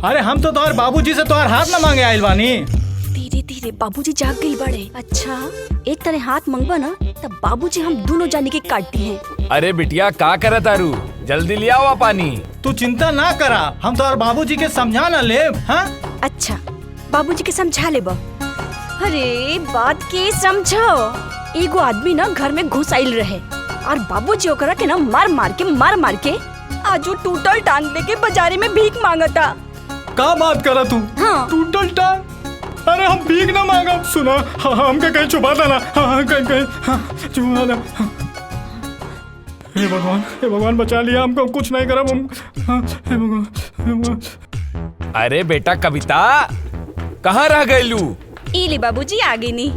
अरे हम तो तोहर बाबूजी से तोहर हाथ ना मांगे आइल बानी। धीरे धीरे बाबूजी जाग गई बड़े। अच्छा एक तरह हाथ मंगवा ना तब बाबूजी हम दोनों जाने के काटती हैं। अरे बिटिया का करे तारू, जल्दी ले आओ पानी। तू चिंता ना करा, हम तोहर बाबूजी के समझा ना ले। हाँ अच्छा बाबूजी के समझा ले बा। अरे बात के समझो। एगो आदमी ना घर में घुस आइल रहे और बाबूजी ओकरा के ना मार मार के आज वो टूटल टांग लेके बाजारे में भीख मांगता। का बात करा तू? हाँ। टूटल टांग? अरे हम भीख ना मांगा। सुना हमके कहीं छुपा देना। कहीं छुपा दे। हे भगवान बचा लिया हमको, कुछ नहीं करा हम। हे भगवान। अरे बेटा कविता कहाँ रह गईलू? इली बाबूजी आगे नहीं।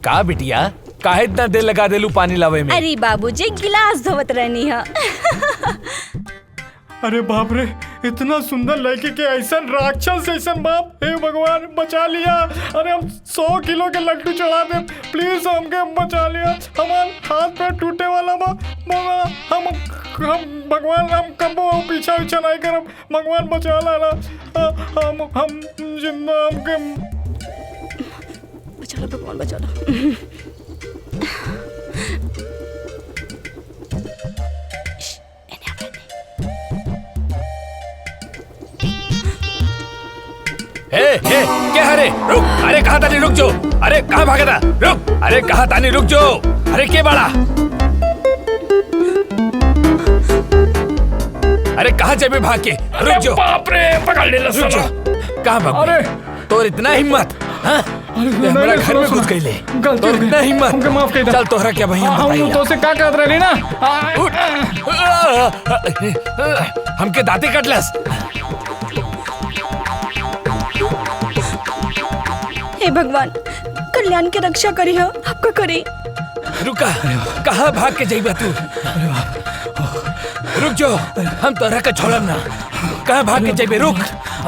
का बिटिया काहे इतना देर लगा देलू पानी लावे में? अरे बाबूजी गिलास धोवत रहनी है। अरे बाप रे, इतना सुंदर लड़की के ऐसा राक्षस ऐसा बाप। हे भगवान बचा लिया। अरे हम 100 किलो के लड्डू चढ़ा दे, प्लीज हमके बचा लिया। हमारे हाथ पे टूटे वाला बा। हम भगवान हम कबो पीछा नहीं करब। भगवान बचा लाना। हम जिंदा हमके बचा ला भगवान बचा ला। क्या हरे रुक। अरे कहाँ तानी रुक जो। अरे कहाँ भागा था रुक। अरे कहाँ तानी रुक जो। अरे के बड़ा। अरे कहाँ जाबे भाग के रुक जो। बाप रे पकड़ ले। रुक जो। कहाँ भाग? अरे तोर इतना हिम्मत? हाँ हमारा घर में घुस गई ले। तोर इतना हिम्मत? हमके माफ कर दे। चल तोहरा क्या भैया हम तो से का कहत रही ना। हमके दांते कटलस। हे भगवान कल्याण के रक्षा करी हो, आपका करी। रुका, कहाँ भाग के जाइबा तू? रुक जो, हम तोहरा के छोड़म ना। कहाँ भाग के जाइबे? रुक,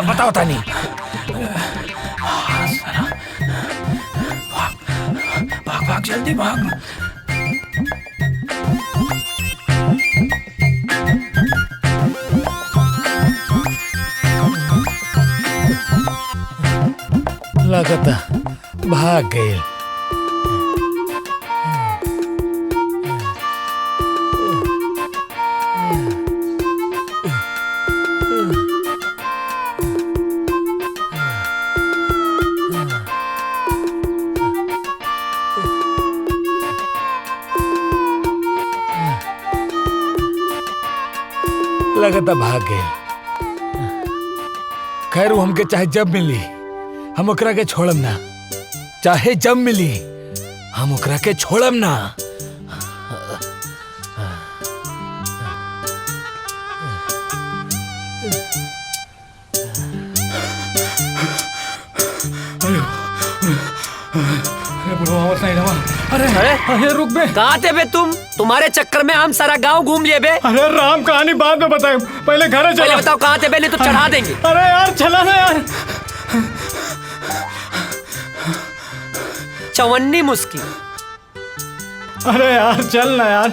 बताओ तानी। भाग जल्दी भाग। लगता भाग गए। लगता भाग गए। खैर वो हमके चाहे जब मिली हम ओकरा के छोड़म ना। चाहे जब मिली हम ओकरा के छोड़म ना। अरे रुक बे। कहाँ थे बे तुम? तुम्हारे चक्कर में हम सारा गांव घूम लिए बे। अरे राम कहानी बाद में बताए, पहले घर चलो। पहले बताओ कहाँ थे बे, नहीं तो चढ़ा देंगे। अरे यार चला ना यार। चवन्नी मुस्की। अरे यार चल ना यार।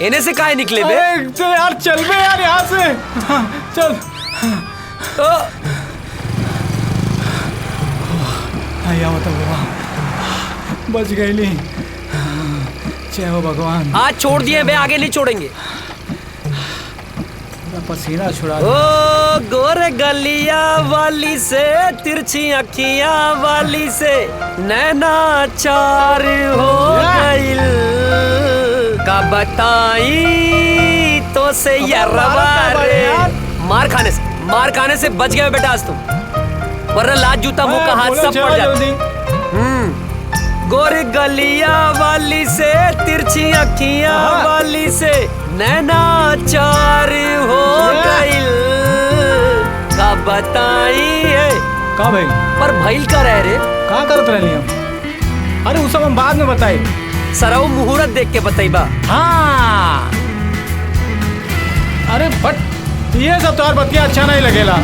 इन्हें से काहे निकले बे? तो यार चल बे यार यहाँ से। चल। आया बताओ बच गई ली। जय हो भगवान। आज छोड़ दिए बे, आगे नहीं छोड़ेंगे। पसीना छुड़ा। ओ गोरे गलिया वाली से, तिरछी अखियां वाली से नैना चार हो गइल। का बताई तो से यरवा रे। मार खाने से बच गए बेटा आज तुम, वरना लात जूता मुंह का हाथ सब पड़ जाता। गोरी गलिया वाली से, तिरछी अखियां वाली से नैना चार हो गइल। का बताई है का भाई? पर भइल का रह रे? का करत रहली हम? अरे वो सब हम बाद में बताई। सरऊ मुहूर्त देख के बताइबा। हाँ अरे बट ये सब तोहर बतिया अच्छा नहीं लगेला।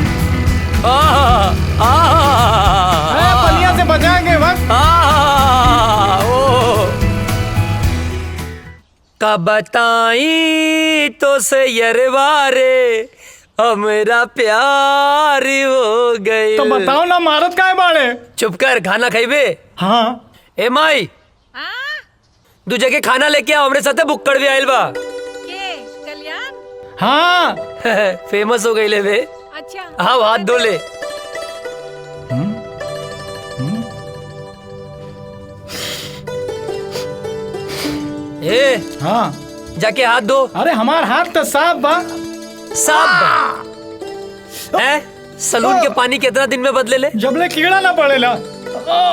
पलिया से बचाएंगे वक्त। का बताई तो से यरवा रे, हमारा प्यार हो गए। तो बताओ ना मारत काहे बाड़े? चुप कर, खाना खाइबे? हाँ। ए माई, दू जगह खाना लेके आओ, हमरे साथे बुक्कड़ भी आइल बा। के कल्याण? हाँ। फेमस हो गई ले बे। अच्छा। हाँ, हाथ धो ले। ए हाँ, जाके हाथ धो। अरे हमार हाथ तो साफ बा। साफ बा? सलून के पानी कितना दिन में बदले ले? जबले कीड़ा ना पड़ेला।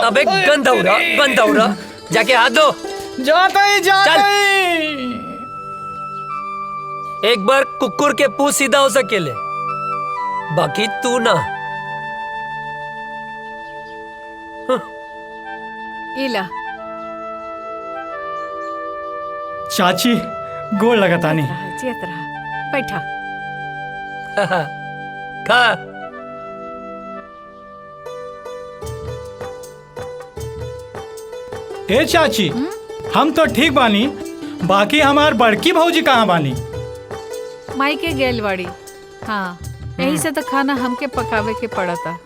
अबे गंदा हो रहा, जाके हाथ धो। जाता ही। एक बार कुकुर के पूंछ सीधा हो सकेले, बाकी तू ना। इला चाची गोड़ लगातानी। चेत रहा, बैठा। खा। ए चाची, हम तो ठीक बानी, बाकी हमार बड़की भौजी कहाँ बानी? माई के गेलवाड़ी। हाँ, यही से तो खाना हमके पकावे के पड़ता।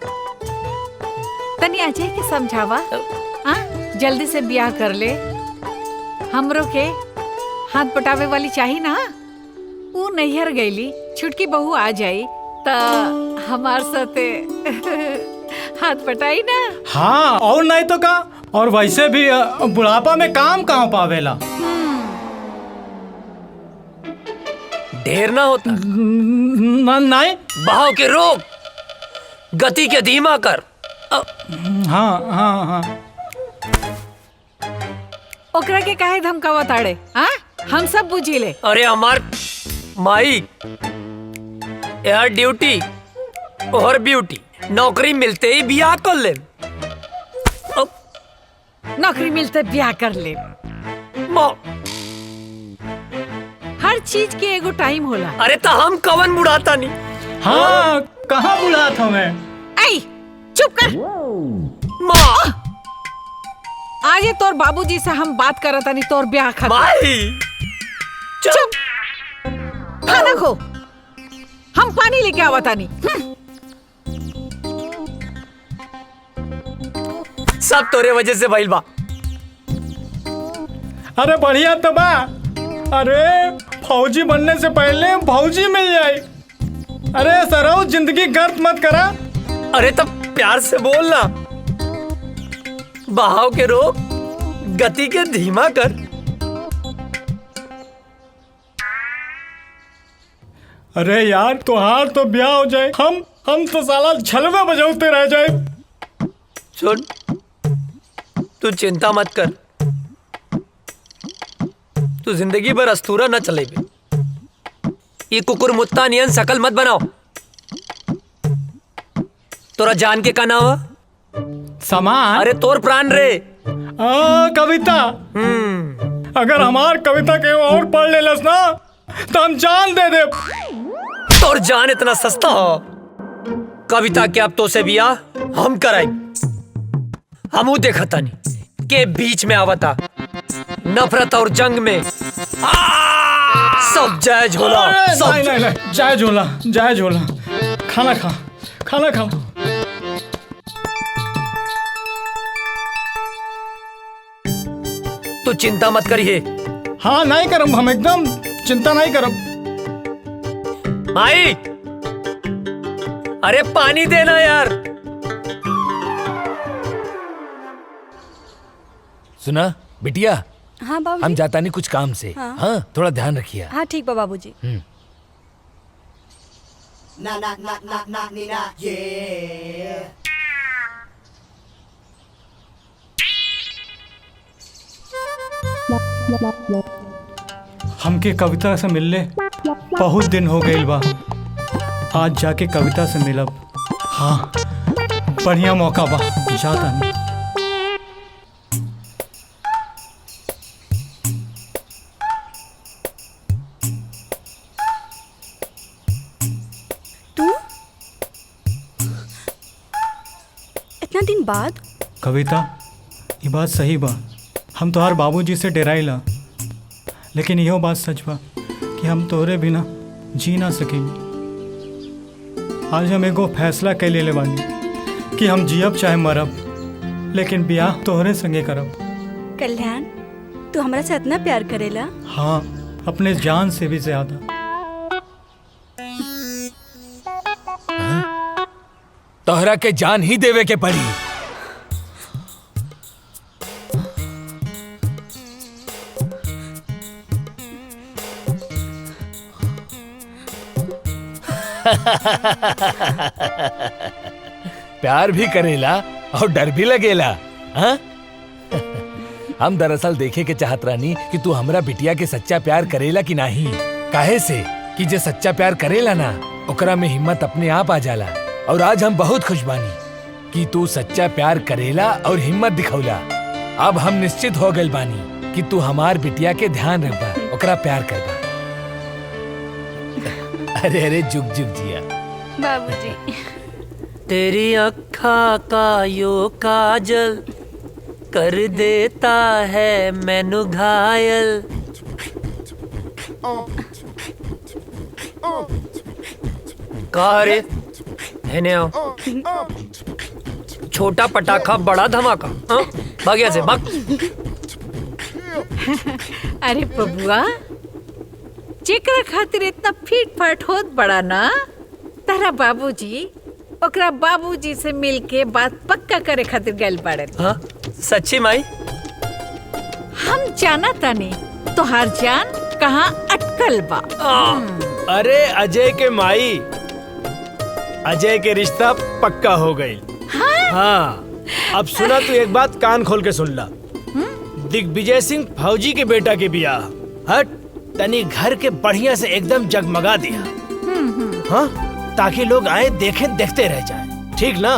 तनी अजय के समझावा, हाँ, जल्दी से ब्याह कर ले। हमरो के हाथ पटावे वाली चाहिए ना। वो नैहर गईली, छुटकी बहू आ जाई तो हमार साथे हाथ पटाई ना। हाँ, और नहीं तो का। और वैसे भी बुढ़ापा में काम कहाँ पावेला। ढेर ना होता। नहीं। बहाव के रोक, गति के धीमा कर। हाँ। ओकरा के काहे धमकावा ताड़े? हाँ, हम सब बुझी ले। अरे हमार माई, यार ड्यूटी और ब्यूटी, नौकरी मिलते ही ब्याह कर ले। नौकरी मिलते ब्याह कर ले। हर चीज के एगो टाइम होला। अरे तो हम कवन बुढ़ाता नहीं। हाँ, कहाँ बुढ़ाता मैं? ऐ, चुप कर। माँ, आज ये तोर बाबूजी से हम बात करत नहीं, तोर ब्याह खत्म। माई, चुप। खाना खो, हम पानी लेके आवता नहीं। सब तोरे वजह से भइल बा। अरे बढ़िया तो बा। अरे फौजी बनने से पहले फौजी मिल जाए। अरे सराउ, जिंदगी गर्द मत करा। अरे तब प्यार से बोलना। बहाव के रोक, गति के धीमा कर। अरे यार, तुहार तो ब्याह हो जाए, हम तो साला झलवे बजाते रह जाए। सुन, तू चिंता मत कर, तू जिंदगी भर अस्तूरा न चले बे। ये कुकुर मुत्ता नियन शकल मत बनाओ। तोरा जान के का नाम है? सामान? अरे तोर प्राण रे। कविता। अगर हमार कविता के और पढ़ लेलस ना तो हम जान दे दे। तोर जान इतना सस्ता हो? कविता के अब तो से बियाह हम कराई। हमू देखा तानी के बीच में आवता नफरत और जंग में सब जायज होला। नहीं, जायज होला। खाना खा। तू चिंता मत करिए। हाँ, नहीं करम, हम एकदम चिंता नहीं करम। माई, अरे पानी देना यार। सुना बिटिया, हाँ बाबूजी। हम जाता नहीं कुछ काम से। हाँ, थोड़ा ध्यान रखिए। हाँ ठीक बा बाबूजी। हमके कविता से मिलले बहुत दिन हो गए बा। आज जाके कविता से मिलब। हाँ, बढ़िया मौका बा, जाता नहीं। तू इतना दिन बाद? कविता, ये बात सही बा। हम तोहार बाबूजी से डराइला, लेकिन इहो बात सच बा कि हम तोहरे बिना जी ना सकेंगे। आज हम एगो फैसला कर ले बानी कि हम जियब चाहे मरब, लेकिन ब्याह तोहरे संगे करब। कल्याण, तू हमरा से इतना प्यार करेला? हाँ, अपने जान से भी ज्यादा। तोहरा के जान ही देवे के पड़ी। प्यार भी करेला और डर भी लगेला। हाँ? हम दरअसल देखे के चाहत रानी कि तू हमरा बिटिया के सच्चा प्यार करेला कि नहीं। काहे से कि जे सच्चा प्यार करेला ना, ओकरा में हिम्मत अपने आप आ जाला। और आज हम बहुत खुश बानी कि तू सच्चा प्यार करेला और हिम्मत दिखौला। अब हम निश्चित हो गए बानी कि तू हमार बिटिया के ध्यान रखबा, ओकरा प्यार करबा। अरे अरे जुग जुग जिया बाबूजी। तेरी अखा का यो काजल कर देता है मैनू घायल। कहा रे, हेने आओ। छोटा पटाखा बड़ा धमाका। हाँ? भाग यहाँ से, भाग। अरे बबुआ, जेकरा खातिर इतना फीट फाट होत बड़ा ना, तारा बाबूजी ओकरा बाबूजी से मिलके बात पक्का करे खातिर गैल बाड़े। हाँ? सच्ची माई? हम जाना तानी तोहार जान कहाँ अटकल बा। अरे अजय के माई, अजय के रिश्ता पक्का हो गई। हाँ, अब सुना तू एक बात कान खोल के सुन ला। दिग्विजय सिंह फौजी के बेटा के बियाह हट तनी घर के बढ़िया से एकदम जगमगा दिया। हाँ, ताकि लोग आए देखे देखते रह जाए। ठीक ना?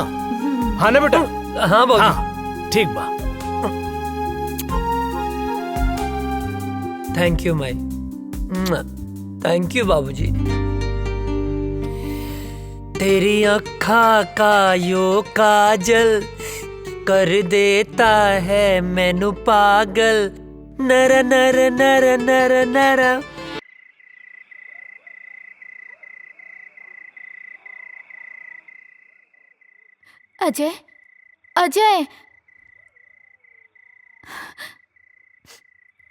हाँ ना बेटा? हाँ बाबू। हाँ, ठीक बा। Thank you Mai. Thank you बाबूजी। तेरी अखा का यो काजल कर देता है मैनू पागल। नर नर नर नर नर। अजय, अजय।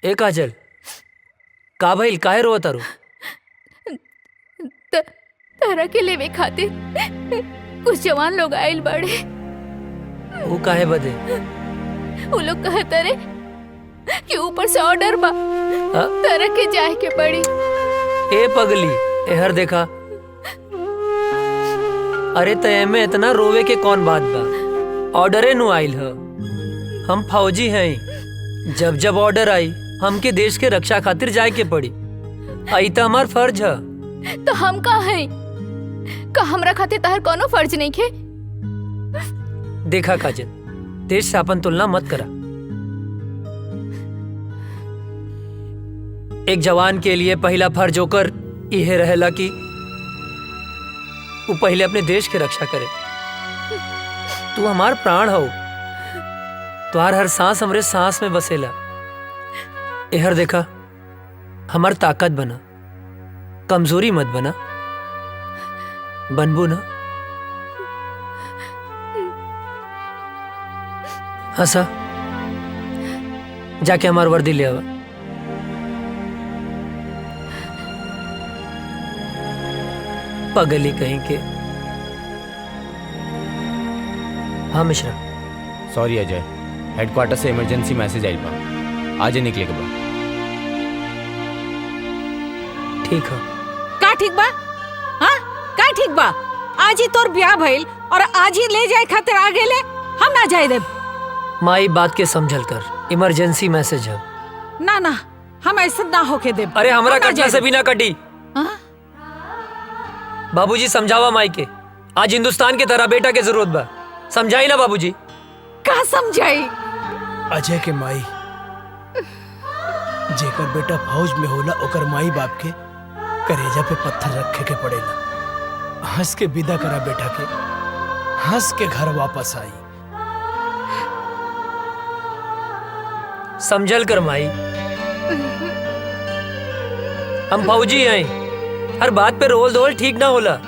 ए काजल, का भइल, काहे रोवत तारू? तारा के लेवे खातिर कुछ जवान लोग आइल बाड़े। वो काहे बदे? वो लोग कहत रे कि ऊपर से ऑर्डर बा, तारा के जाए के पड़ी। ए पगली, एहर देखा। अरे तय में इतना रोवे के कौन बात बा? ऑर्डरे नु आइल ह। हम फौजी हैं। जब जब ऑर्डर आई हमके देश के रक्षा खातिर जाए के पड़ी। आई तो हमार फर्ज है। तो हम का है? का हमरा खातिर तार कोनो फर्ज नहीं खे? देखा काजल, देश से अपन तुलना मत करा। एक जवान के लिए पहला फर्ज होकर यह रहेला कि वो पहले अपने देश की रक्षा करे। तू हमार प्राण हो, तुम्हार हर सांस हमरे सांस में बसेला। एहर देखा, हमार ताकत बना, कमजोरी मत बना। बनबू ना? हंसा, जाके हमार वर्दी ले आवा। पगली कहीं के। हाँ मिश्रा। सॉरी अजय, हेडक्वार्टर से इमरजेंसी मैसेज आई बा, आज ही निकले के बा। ठीक है। का ठीक बा? हाँ, का ठीक बा? आज ही तोर ब्याह भइल और आज ही ले जाए खातिर आ गेले, हम ना जाए देब। माई बात के समझल कर, इमरजेंसी मैसेज है। ना ना, हम ऐसा ना होके देब। अरे हमरा कटला से भी ना कटी। हाँ? बाबूजी समझावा माई के, आज हिंदुस्तान के तरह बेटा के जरूरत बा। समझाई ना बाबूजी? का समझाई? अजय के माई, जेकर बेटा फौज में होला ओकर माई बाप के करेजा पे पत्थर रखे के पड़ेला। हंस के विदा करा बेटा के, हंस के घर वापस आई। समझल कर माई, हम फौजी हैं, हर बात पे रोल धोल ठीक ना होला।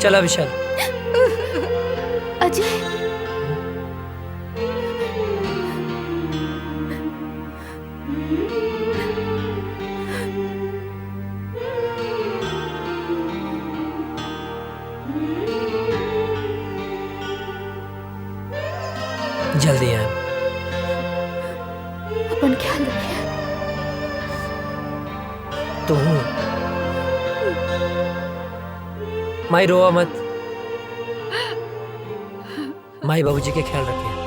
चला विशाल। अजय जल्दी आए। अपन ख्याल रखिए। तू माई रोवा मत, माई बाबूजी के ख्याल रखिए।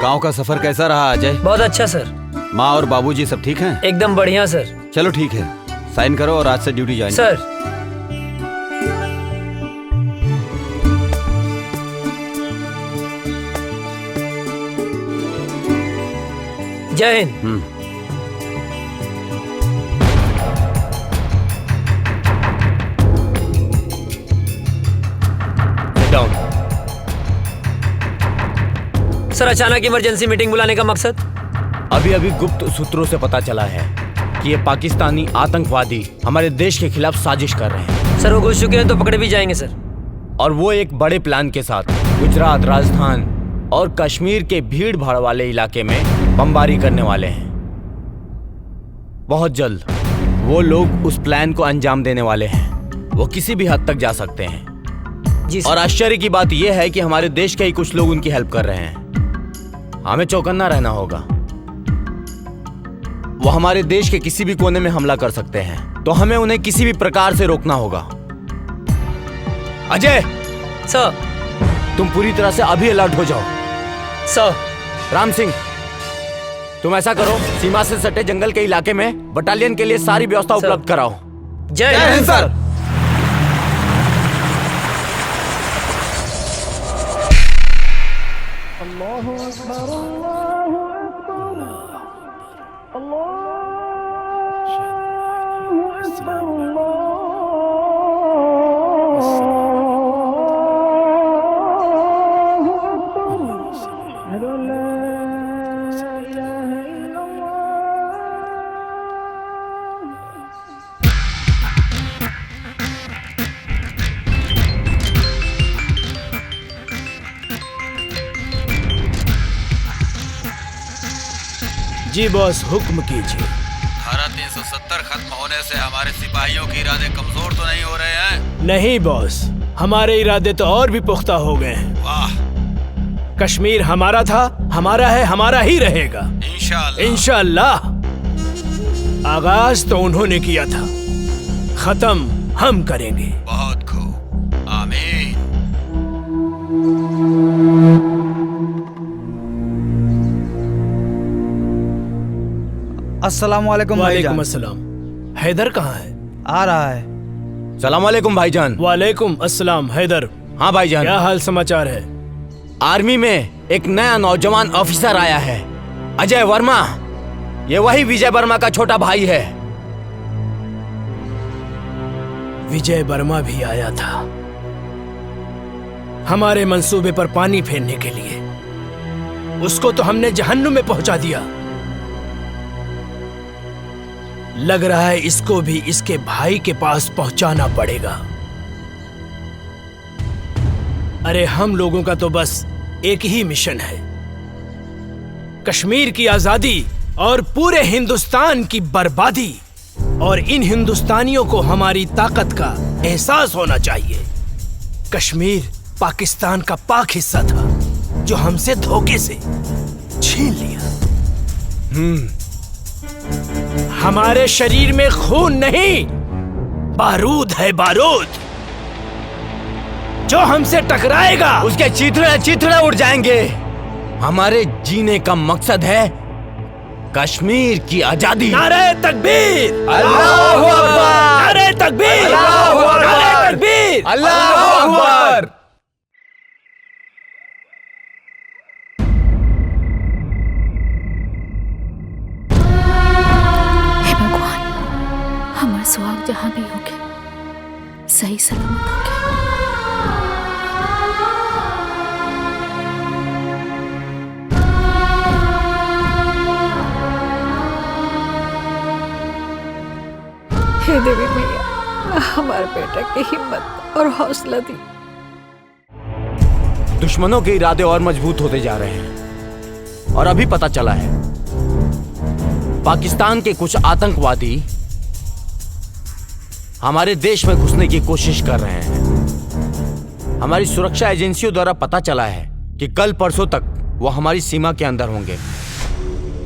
गांव का सफर कैसा रहा अजय? बहुत अच्छा सर। माँ और बाबूजी सब ठीक हैं? एकदम बढ़िया सर। चलो ठीक है, साइन करो और आज से ड्यूटी ज्वाइन सर। जय हिंद। सर, अचानक इमरजेंसी मीटिंग बुलाने का मकसद? अभी अभी गुप्त सूत्रों से पता चला है कि ये पाकिस्तानी आतंकवादी हमारे देश के खिलाफ साजिश कर रहे हैं। सर, वो घुस चुके हैं तो पकड़े भी जाएंगे सर। और वो एक बड़े प्लान के साथ गुजरात, राजस्थान और कश्मीर के भीड़ भाड़ वाले इलाके में बमबारी करने वाले हैं। बहुत जल्द वो लोग उस प्लान को अंजाम देने वाले हैं। वो किसी भी हद तक जा सकते हैं। जी और आश्चर्य की बात यह है कि हमारे देश के ही कुछ लोग उनकी हेल्प कर रहे हैं। हमें चौकन्ना रहना होगा। वो हमारे देश के किसी भी कोने में हमला कर सकते हैं, तो हमें उन्हें किसी भी प्रकार से रोकना होगा। अजय सर, तुम पूरी तरह से अभी अलर्ट हो जाओ। सर। राम सिंह, तुम ऐसा करो, सीमा से सटे जंगल के इलाके में बटालियन के लिए सारी व्यवस्था उपलब्ध कराओ। जय हिंद सर। जी बॉस, हुक्म कीजिए। धारा 370 खत्म होने से हमारे सिपाहियों के इरादे कमजोर तो नहीं हो रहे हैं? नहीं बॉस, हमारे इरादे तो और भी पुख्ता हो गए हैं। वाह। कश्मीर हमारा था, हमारा है, हमारा ही रहेगा। इंशाअल्लाह। इंशाअल्लाह। आगाज तो उन्होंने किया था, खत्म हम करेंगे। बहुत खूब, आमीन। अस्सलाम वालेकुम वालेकुम अस्सलाम। हैदर कहाँ है? आ रहा है। सलाम वालेकुम भाईजान। वालेकुम अस्सलाम। हैदर। हाँ भाईजान। क्या हाल समाचार है? आर्मी में एक नया नौजवान ऑफिसर आया है, अजय वर्मा। ये वही विजय वर्मा का छोटा भाई है। विजय वर्मा भी आया था हमारे मंसूबे पर पानी फेरने के लिए। उसको तो हमने जहन्नुम में पहुंचा दिया। लग रहा है इसको भी इसके भाई के पास पहुंचाना पड़ेगा। अरे हम लोगों का तो बस एक ही मिशन है, कश्मीर की आजादी और पूरे हिंदुस्तान की बर्बादी। और इन हिंदुस्तानियों को हमारी ताकत का एहसास होना चाहिए। कश्मीर पाकिस्तान का पाक हिस्सा था जो हमसे धोखे से छीन लिया। हमारे शरीर में खून नहीं, बारूद है, बारूद। जो हमसे टकराएगा उसके चीथड़े चीथड़े उड़ जाएंगे। हमारे जीने का मकसद है कश्मीर की आजादी। नारे तकबीर, अल्लाहू अकबर। नारे तकबीर, अल्लाहू अकबर। नारे तकबीर, अल्लाहू अकबर। हमार सुहाग जहाँ भी होके सही सलामत होके। हे देवी मैया, हमारे बेटा की हिम्मत और हौसला दी। दुश्मनों के इरादे और मजबूत होते जा रहे हैं और अभी पता चला है पाकिस्तान के कुछ आतंकवादी हमारे देश में घुसने की कोशिश कर रहे हैं। हमारी सुरक्षा एजेंसियों द्वारा पता चला है कि कल परसों तक वो हमारी सीमा के अंदर होंगे।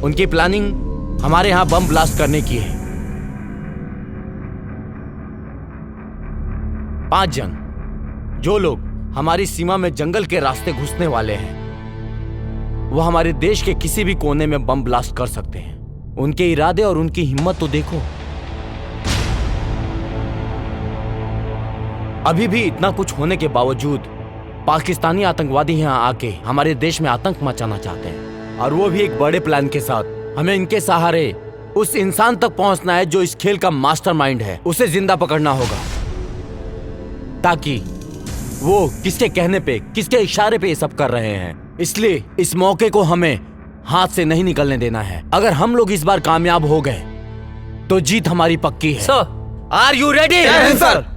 उनकी प्लानिंग हमारे यहां बम ब्लास्ट करने की है। 5 जन जो लोग हमारी सीमा में जंगल के रास्ते घुसने वाले हैं, वो हमारे देश के किसी भी कोने में बम ब्लास्ट कर सकते हैं। उनके इरादे और उनकी हिम्मत तो देखो। अभी भी इतना कुछ होने के बावजूद पाकिस्तानी आतंकवादी यहां आके हमारे देश में आतंक मचाना चाहते हैं, और वो भी एक बड़े प्लान के साथ। हमें इनके सहारे उस इंसान तक पहुंचना है जो इस खेल का मास्टरमाइंड है। उसे जिंदा पकड़ना होगा ताकि वो किसके कहने पे, किसके इशारे पे ये सब कर रहे हैं। इसलिए इस मौके को हमें हाथ से नहीं निकलने देना है। अगर हम लोग इस बार कामयाब हो गए तो जीत हमारी पक्की है। सर, आर यू रेडी? सर।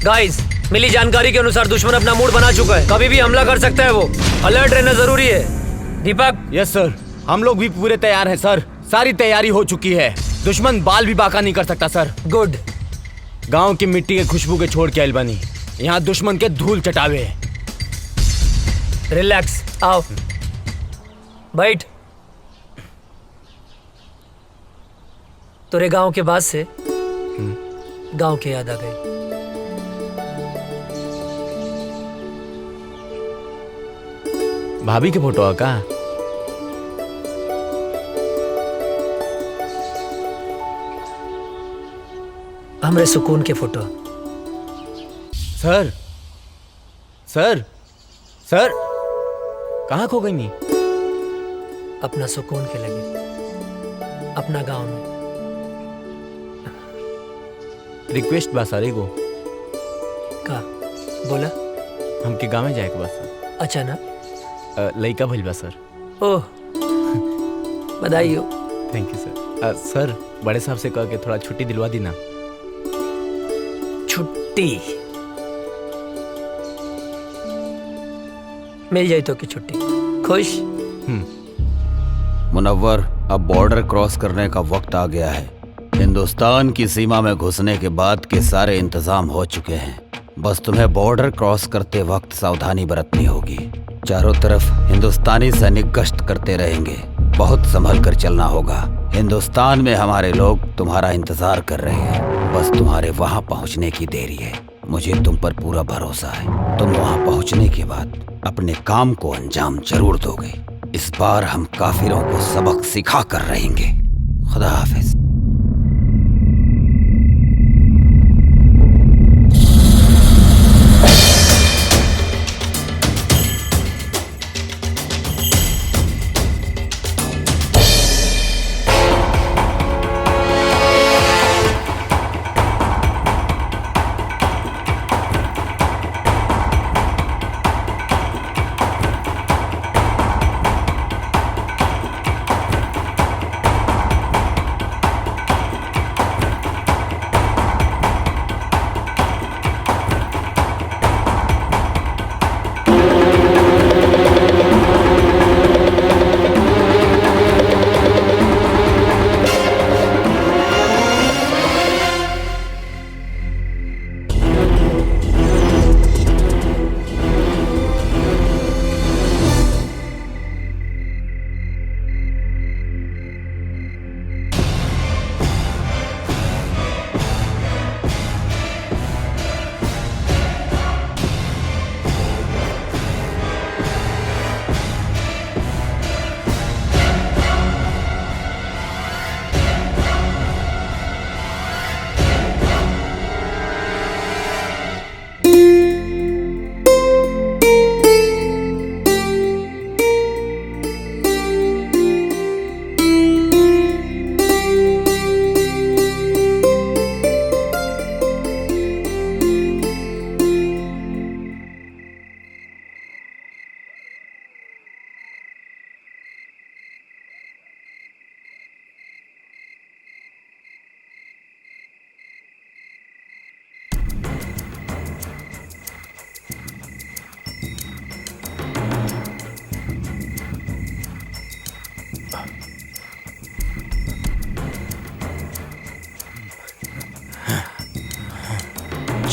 गाइस, मिली जानकारी के अनुसार दुश्मन अपना मूड बना चुका है। कभी भी हमला कर सकता है वो। अलर्ट रहना जरूरी है। दीपक। यस सर, हम लोग भी पूरे तैयार हैं सर। सारी तैयारी हो चुकी है। दुश्मन बाल भी बाका नहीं कर सकता सर। गुड। गांव की मिट्टी के खुशबू के छोड़ के आइल बनी। यहाँ दुश्मन के धूल चटावे। रिलैक्स, आओ बैठ। तोरे गांव के बाद से गांव की याद आ गई। भाभी के फोटो का हमरे सुकून के फोटो। सर सर सर कहाँ खो गई नी? अपना सुकून के लगे, अपना गांव में। रिक्वेस्ट बा सर एगो। का बोला? हमके गाँव में जाए के बा सर। अच्छा ना? लइका भइल बा सर। ओह, बधाई हो। थैंक यू सर। सर, बड़े साहब से कह के थोड़ा छुट्टी दिलवा दी ना। छुट्टी मिल जाए तो की छुट्टी। खुश? मुनव्वर, अब बॉर्डर क्रॉस करने का वक्त आ गया है। हिंदुस्तान की सीमा में घुसने के बाद के सारे इंतजाम हो चुके हैं। बस तुम्हें बॉर्डर क्रॉस करते वक्त सावधानी बरतनी होगी। चारों तरफ हिंदुस्तानी सैनिक गश्त करते रहेंगे। बहुत संभल कर चलना होगा। हिंदुस्तान में हमारे लोग तुम्हारा इंतजार कर रहे हैं। बस तुम्हारे वहां पहुंचने की देरी है। मुझे तुम पर पूरा भरोसा है। तुम वहां पहुंचने के बाद अपने काम को अंजाम जरूर दोगे। इस बार हम काफिरों को सबक सिखा कर रहेंगे। खुदा हाफिज।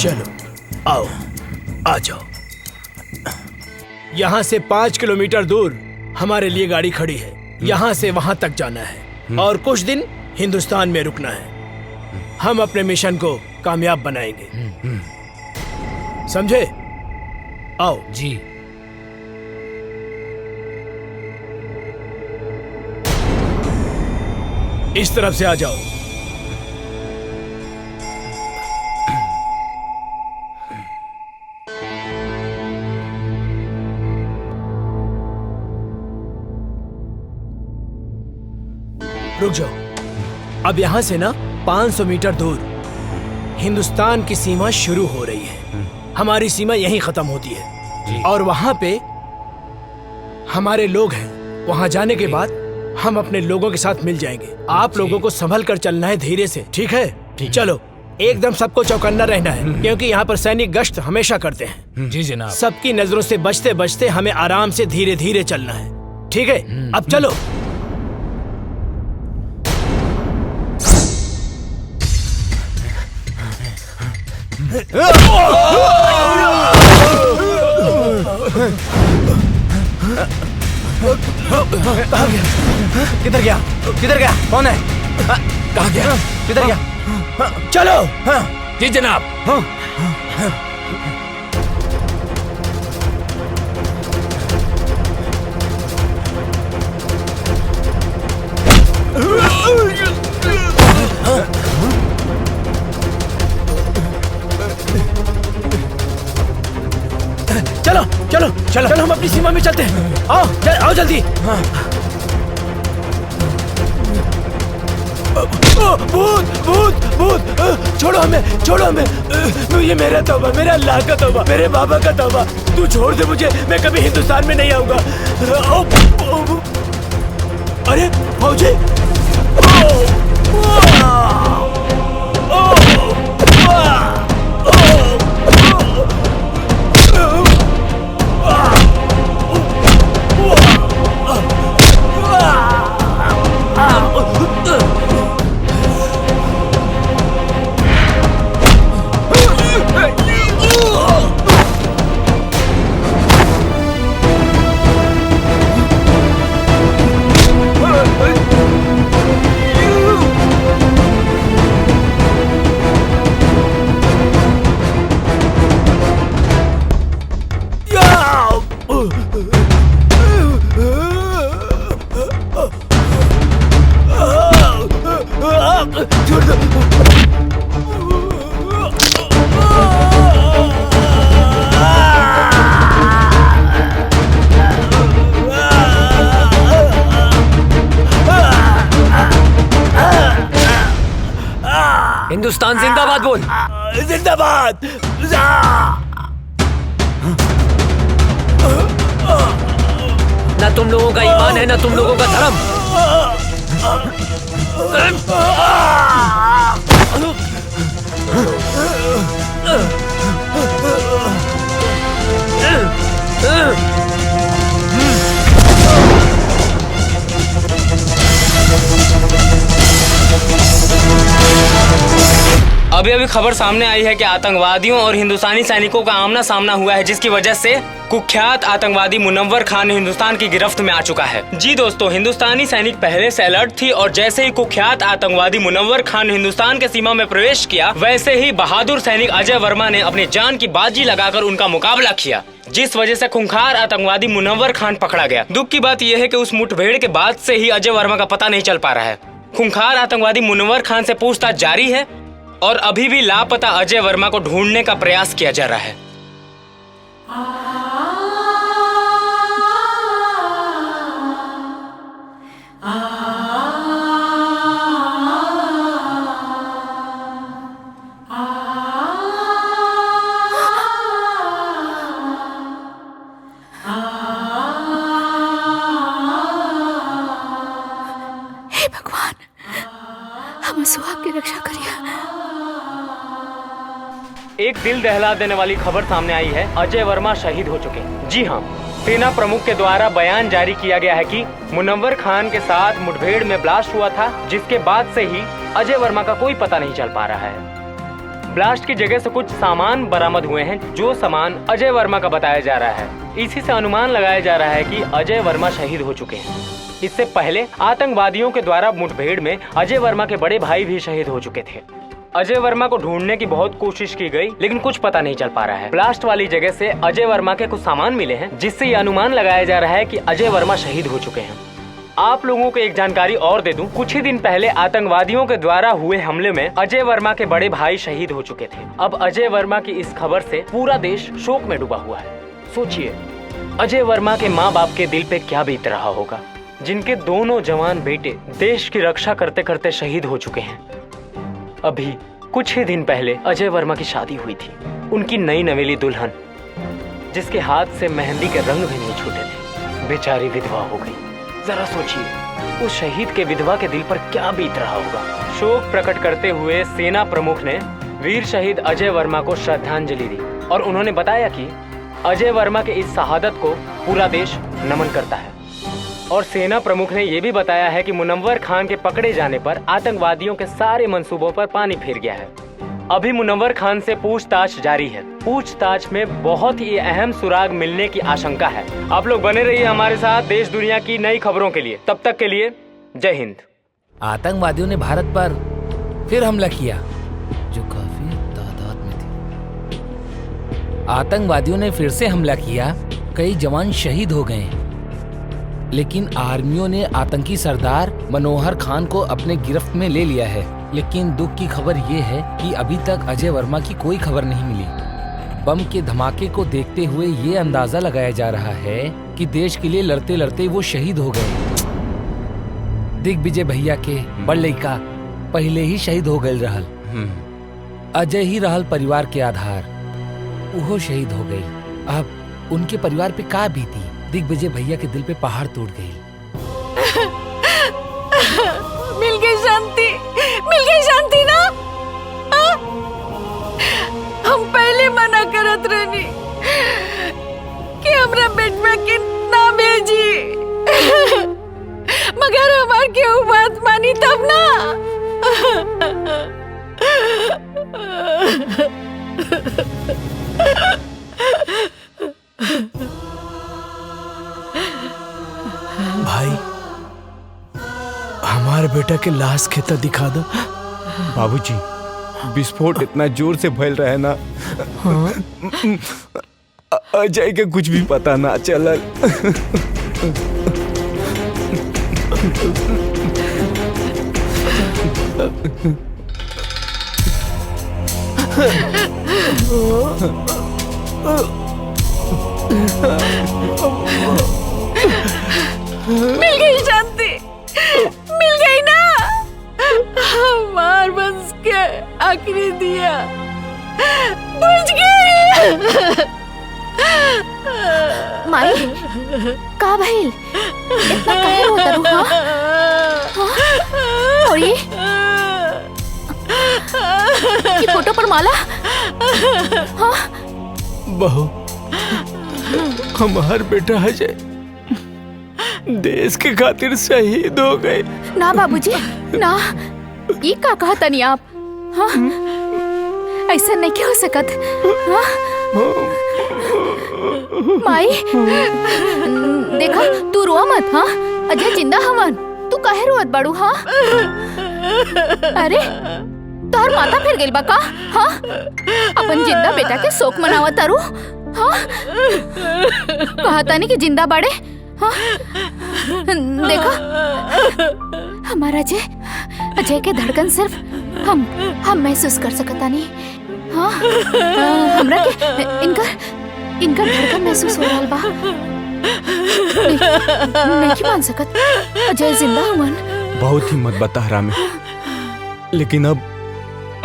चलो आओ, आ जाओ। यहाँ से 5 किलोमीटर दूर हमारे लिए गाड़ी खड़ी है। यहाँ से वहां तक जाना है और कुछ दिन हिंदुस्तान में रुकना है। हम अपने मिशन को कामयाब बनाएंगे, समझे? आओ जी। इस तरफ से आ जाओ। रुक जाओ। अब यहाँ से ना 500 मीटर दूर हिंदुस्तान की सीमा शुरू हो रही है। हमारी सीमा यहीं खत्म होती है और वहां पे हमारे लोग हैं। वहां जाने के बाद हम अपने लोगों के साथ मिल जाएंगे। आप लोगों को संभल कर चलना है, धीरे से, ठीक है? चलो, एकदम सबको चौकन्ना रहना है क्योंकि यहाँ पर सैनिक गश्त हमेशा करते हैं। जी जनाब। सबकी नजरों से बचते बचते हमें आराम से धीरे धीरे चलना है, ठीक है? अब चलो। कहाँ गया? किधर गया? किधर गया? कौन है? कहाँ गया? किधर गया? चलो। जी जनाब। चलो चलो चलो चलो, हम अपनी सीमा में चलते हैं। आओ आओ जल्दी। भूत भूत भूत, छोड़ो हमें, छोड़ो हमें। ये मेरा तौबा, मेरा अल्लाह का तौबा, मेरे बाबा का तौबा। तू छोड़ दे मुझे, मैं कभी हिंदुस्तान में नहीं आऊंगा। अरे फौजी, हिंदुस्तान जिंदाबाद बोल। जिंदाबाद। ना तुम लोगों का ईमान है, ना तुम लोगों का धर्म। अभी अभी खबर सामने आई है कि आतंकवादियों और हिंदुस्तानी सैनिकों का आमना सामना हुआ है, जिसकी वजह से कुख्यात आतंकवादी मुनव्वर खान हिंदुस्तान की गिरफ्त में आ चुका है। जी दोस्तों, हिंदुस्तानी सैनिक पहले से अलर्ट थी और जैसे ही कुख्यात आतंकवादी मुनव्वर खान हिंदुस्तान के सीमा में प्रवेश किया, वैसे ही बहादुर सैनिक अजय वर्मा ने अपनी जान की बाजी लगाकर उनका मुकाबला किया, जिस वजह से खूंखार आतंकवादी मुनव्वर खान पकड़ा गया। दुख की बात यह है कि उस मुठभेड़ के बाद से ही अजय वर्मा का पता नहीं चल पा रहा है। खूंखार आतंकवादी मुनव्वर खान से पूछताछ जारी है और अभी भी लापता अजय वर्मा को ढूंढने का प्रयास किया जा रहा है। हे भगवान, हम सुहाग की रक्षा करिए। एक दिल दहला देने वाली खबर सामने आई है, अजय वर्मा शहीद हो चुके। जी हाँ, सेना प्रमुख के द्वारा बयान जारी किया गया है कि मुनव्वर खान के साथ मुठभेड़ में ब्लास्ट हुआ था, जिसके बाद से ही अजय वर्मा का कोई पता नहीं चल पा रहा है। ब्लास्ट की जगह से कुछ सामान बरामद हुए हैं, जो सामान अजय वर्मा का बताया जा रहा है। इसी से अनुमान लगाया जा रहा है कि अजय वर्मा शहीद हो चुके हैं। इससे पहले आतंकवादियों के द्वारा मुठभेड़ में अजय वर्मा के बड़े भाई भी शहीद हो चुके थे। अजय वर्मा को ढूंढने की बहुत कोशिश की गई, लेकिन कुछ पता नहीं चल पा रहा है। ब्लास्ट वाली जगह से अजय वर्मा के कुछ सामान मिले हैं, जिससे ये अनुमान लगाया जा रहा है कि अजय वर्मा शहीद हो चुके हैं। आप लोगों को एक जानकारी और दे दूं, कुछ ही दिन पहले आतंकवादियों के द्वारा हुए हमले में अजय वर्मा के बड़े भाई शहीद हो चुके थे। अब अजय वर्मा की इस खबर से पूरा देश शोक में डूबा हुआ है। सोचिए, अजय वर्मा के माँ बाप के दिल पे क्या बीत रहा होगा, जिनके दोनों जवान बेटे देश की रक्षा करते करते शहीद हो चुके हैं। अभी कुछ ही दिन पहले अजय वर्मा की शादी हुई थी। उनकी नई नवेली दुल्हन, जिसके हाथ से मेहंदी के रंग भी नहीं छूटे थे, बेचारी विधवा हो गई। जरा सोचिए, उस शहीद के विधवा के दिल पर क्या बीत रहा होगा। शोक प्रकट करते हुए सेना प्रमुख ने वीर शहीद अजय वर्मा को श्रद्धांजलि दी और उन्होंने बताया कि अजय वर्मा के इस शहादत को पूरा देश नमन करता है। और सेना प्रमुख ने यह भी बताया है कि मुनव्वर खान के पकड़े जाने पर आतंकवादियों के सारे मंसूबों पर पानी फिर गया है। अभी मुनव्वर खान से पूछताछ जारी है। पूछताछ में बहुत ही अहम सुराग मिलने की आशंका है। आप लोग बने रहिए हमारे साथ देश दुनिया की नई खबरों के लिए। तब तक के लिए जय हिंद। आतंकवादियों ने भारत पर फिर हमला किया, जो काफी तादाद में थे। आतंकवादियों ने फिर से हमला किया, कई जवान शहीद हो गए, लेकिन आर्मियों ने आतंकी सरदार मनोहर खान को अपने गिरफ्त में ले लिया है। लेकिन दुख की खबर ये है कि अभी तक अजय वर्मा की कोई खबर नहीं मिली। बम के धमाके को देखते हुए ये अंदाजा लगाया जा रहा है कि देश के लिए लड़ते लड़ते वो शहीद हो गए। दिग्विजय भैया के बड़ लड़का पहले ही शहीद हो गए रहल। अजय ही रहल परिवार के आधार, वो शहीद हो गई। अब उनके परिवार पे का बीती। दिग्विजय भैया के दिल पे पहाड़ टूट गई। मिल गई शांति, मिल गई शांति ना। हम पहले मना करत रहनी कि हमरा बेटवा के ना भेजी, मगर हमार केहू बात मानी तब ना। भाई, हमारे बेटा के लाश खेता दिखा दो। बाबूजी, विस्फोट इतना जोर से फैल रहा है ना, अजय के कुछ भी पता ना चलल। मिल गई शांति, मिल गई ना। हमार बंस के आखिरी दिया बुझ गई। माई, का भइल? इतना काहे रोता रू? और ये फोटो पर माला? हाँ? बहू, हमार बेटा अजय देश के खातिर शहीद हो गए। ना बाबूजी, ना। ये का कहा तनी आप? हाँ? ऐसा नहीं क्यों हो सकत? हाँ? माई, देखा, तू रोआ मत। हाँ, अजय जिंदा हवन। तू काहे रोत बाड़ू? हाँ? अरे, तोहर माथा फिर गइल बा का? हाँ? अपन जिंदा बेटा के शोक मनावत तारू? हाँ? कहा तानी कि जिंदा बाड़े? हाँ? देखा, हमारा अजय के धड़कन सिर्फ हम महसूस कर सकता नहीं। हाँ? हमरा के इनका धड़कन महसूस हो रहा बा। नहीं मान सकत, अजय जिंदा हुवन। बहुत हिम्मत बता हरामी, लेकिन अब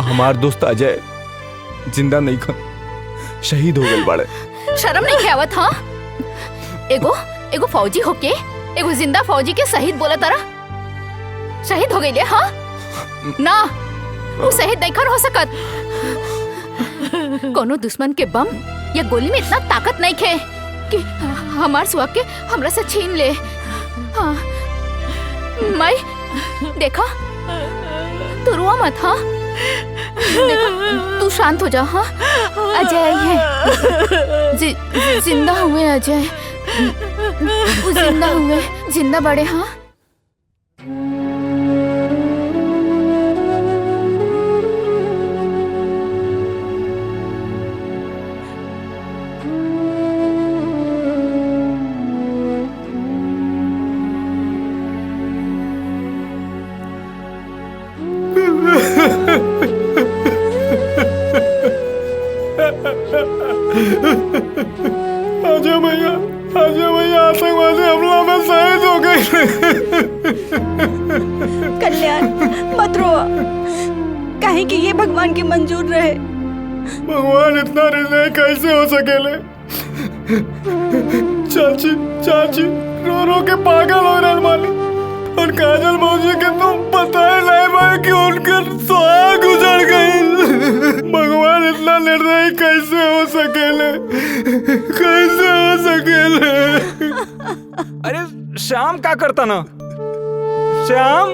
हमार दोस्त अजय जिंदा नहीं खन, शहीद हो गए बाड़े। शर्म नहीं आवत? हाँ? एगो फौजी होके एगो जिंदा फौजी के शहीद बोला तारा? शहीद हो गई? हाँ? ना, वो शहीद नहीं हो सकत। कोनो दुश्मन के बम या गोली में इतना ताकत नहीं खे कि हमार सुहाग के हमरा से छीन ले। हाँ? माई, देखा, तू रोआ मत। हाँ? देखो तू शांत हो जा। हाँ अजय आई है, जिंदा हुए अजय, वो जिंदा हुए, जिंदा बड़े। हाँ अजय भैया, अजय भैया आतंकवादी हमला में शहीद हो गए। कल्याण मत रो, काहे कि ये भगवान की मंजूर रहे। भगवान इतना निर्दयी कैसे हो सकेले? चाची चाची रो रो के पागल हो रहे माली। और काजल मौजी के तो पता ही नहीं भाई कि उनके सुहाग गुजर गई। भगवान इतना निर्दयी कैसे हो सकेले? कैसे हो सकेले? अरे श्याम क्या करता ना? श्याम,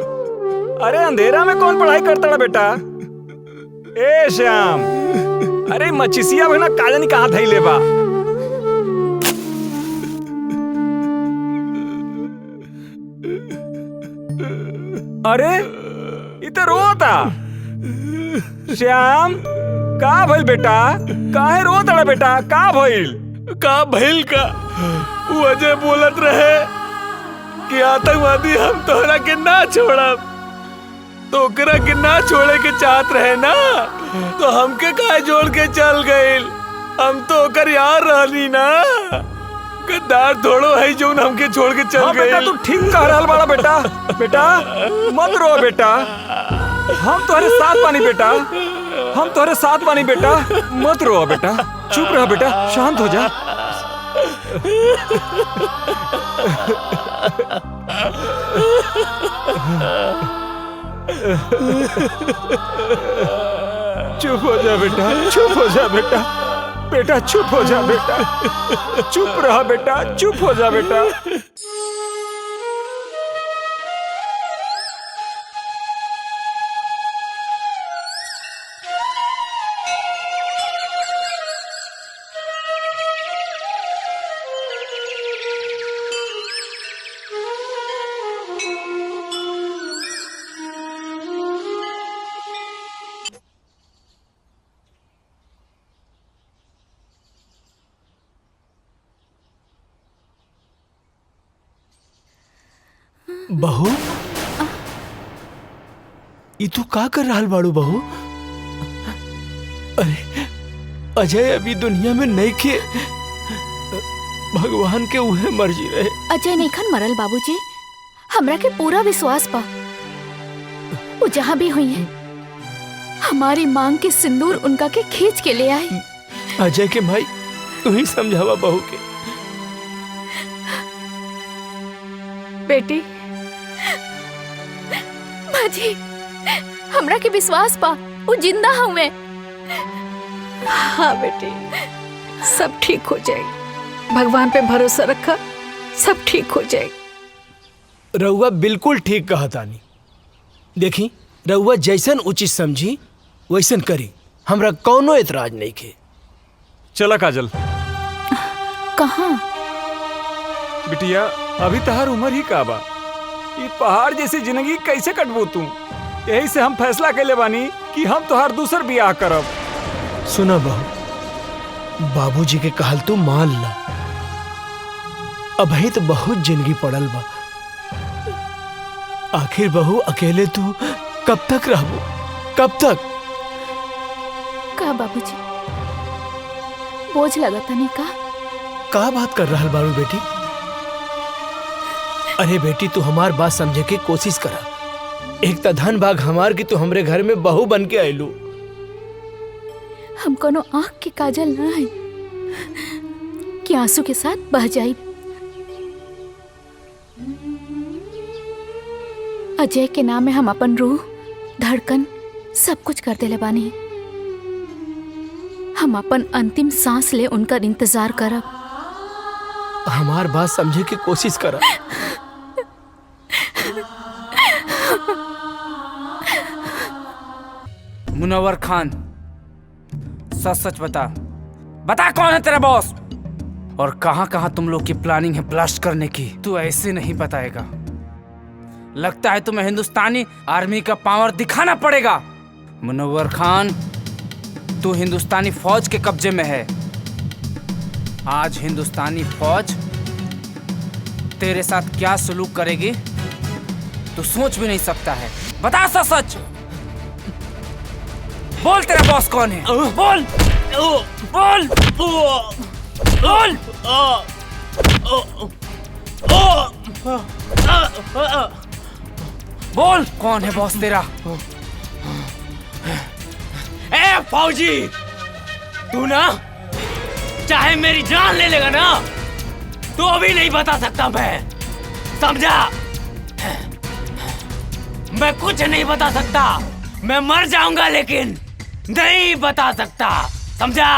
अरे अंधेरा में कौन पढ़ाई करता ना बेटा? ए श्याम, अरे मचिसिया भना काजनी कहाँ थई लेबा? अरे इधर रोता श्याम, का भइल बेटा? काहे रोता बेटा? का भइल? का भइल का? वो अजय बोलत रहे कि आतंकवादी हम तोहरा के ना छोड़ब, तो ओकरा के ना छोड़े के चाहत रहे ना, तो हमके काहे जोड़ के चल गइल? हम तो ओकर यार रहनी ना, गद्दार थोड़ो है जो हमके छोड़ के चल गए। बेटा तू ठीक कह रहा बाड़ा बेटा। बेटा मत रो बेटा, हम तुम्हारे साथ बानी बेटा, हम तुम्हारे साथ बानी बेटा, मत रो बेटा, चुप रह बेटा, शांत हो जा। चुप हो जा बेटा, चुप हो जा बेटा, बेटा चुप हो जा बेटा, चुप रहा बेटा, चुप हो जा बेटा। बहू, ई तू का कर रहा बाड़ू बहू? अरे अजय अभी दुनिया में नहीं खे, भगवान के उहे मर्जी रहे। अजय नहीं मरल बाबूजी, हमरा के पूरा विश्वास बा वो जहाँ भी हुई है हमारी मांग के सिंदूर उनका के खींच के ले आए। अजय के भाई तू ही समझावा बहू के। बेटी माजी, हमरा के विश्वास पा वो जिंदा हुए। हाँ बेटी, सब ठीक हो जाएगी, भगवान पे भरोसा रखा, सब ठीक हो जाएगी। रउआ बिल्कुल ठीक कहा तानी। देखी रउआ जैसन उचित समझी वैसन करी, हमरा कौनो एतराज नहीं के। चला काजल। कहाँ? बिटिया अभी तहार उम्र ही का बा, ये पहाड़ जैसी जिंदगी कैसे कटबू तू? यही से हम फैसला कैले बानी कि हम तोहार दूसर बियाह करब। सुना बहू, बाबूजी के कहल तू मान ला, अभी तो बहुत जिंदगी पड़ल बा। आखिर बहू अकेले तू कब तक रहबू? कब तक? का बाबूजी बोझ लगता नहीं का बात कर रहा बारू बेटी? अरे बेटी तू हमार बात समझे के कोशिश करा। एक तो धन भाग हमार की तू हमरे घर में बहू बन के आयलू। हम कोनो आँख के काजल ना है कि आंसू के साथ बह जाई। अजय के नाम में हम अपन रूह, धड़कन सब कुछ कर देले बानी। हम अपन अंतिम सांस ले उनका इंतजार करब। हमार बात समझे की कोशिश करा। मुनव्वर खान, सच सच बता, बता कौन है तेरा बॉस और कहां कहां तुम लोग की प्लानिंग है ब्लास्ट करने की। तू ऐसे नहीं बताएगा। लगता है तुम्हें हिंदुस्तानी आर्मी का पावर दिखाना पड़ेगा। मुनव्वर खान, तू हिंदुस्तानी फौज के कब्जे में है। आज हिंदुस्तानी फौज तेरे साथ क्या सलूक करेगी तू सोच भी नहीं सकता है। बता सच सच, बोल तेरा बॉस कौन है? बोल बोल बोल। बोल कौन है बॉस तेरा? ए फौजी, तू ना चाहे मेरी जान ले लेगा ना तो अभी नहीं बता सकता मैं, समझा? मैं कुछ नहीं बता सकता, मैं मर जाऊंगा लेकिन नहीं बता सकता, समझा?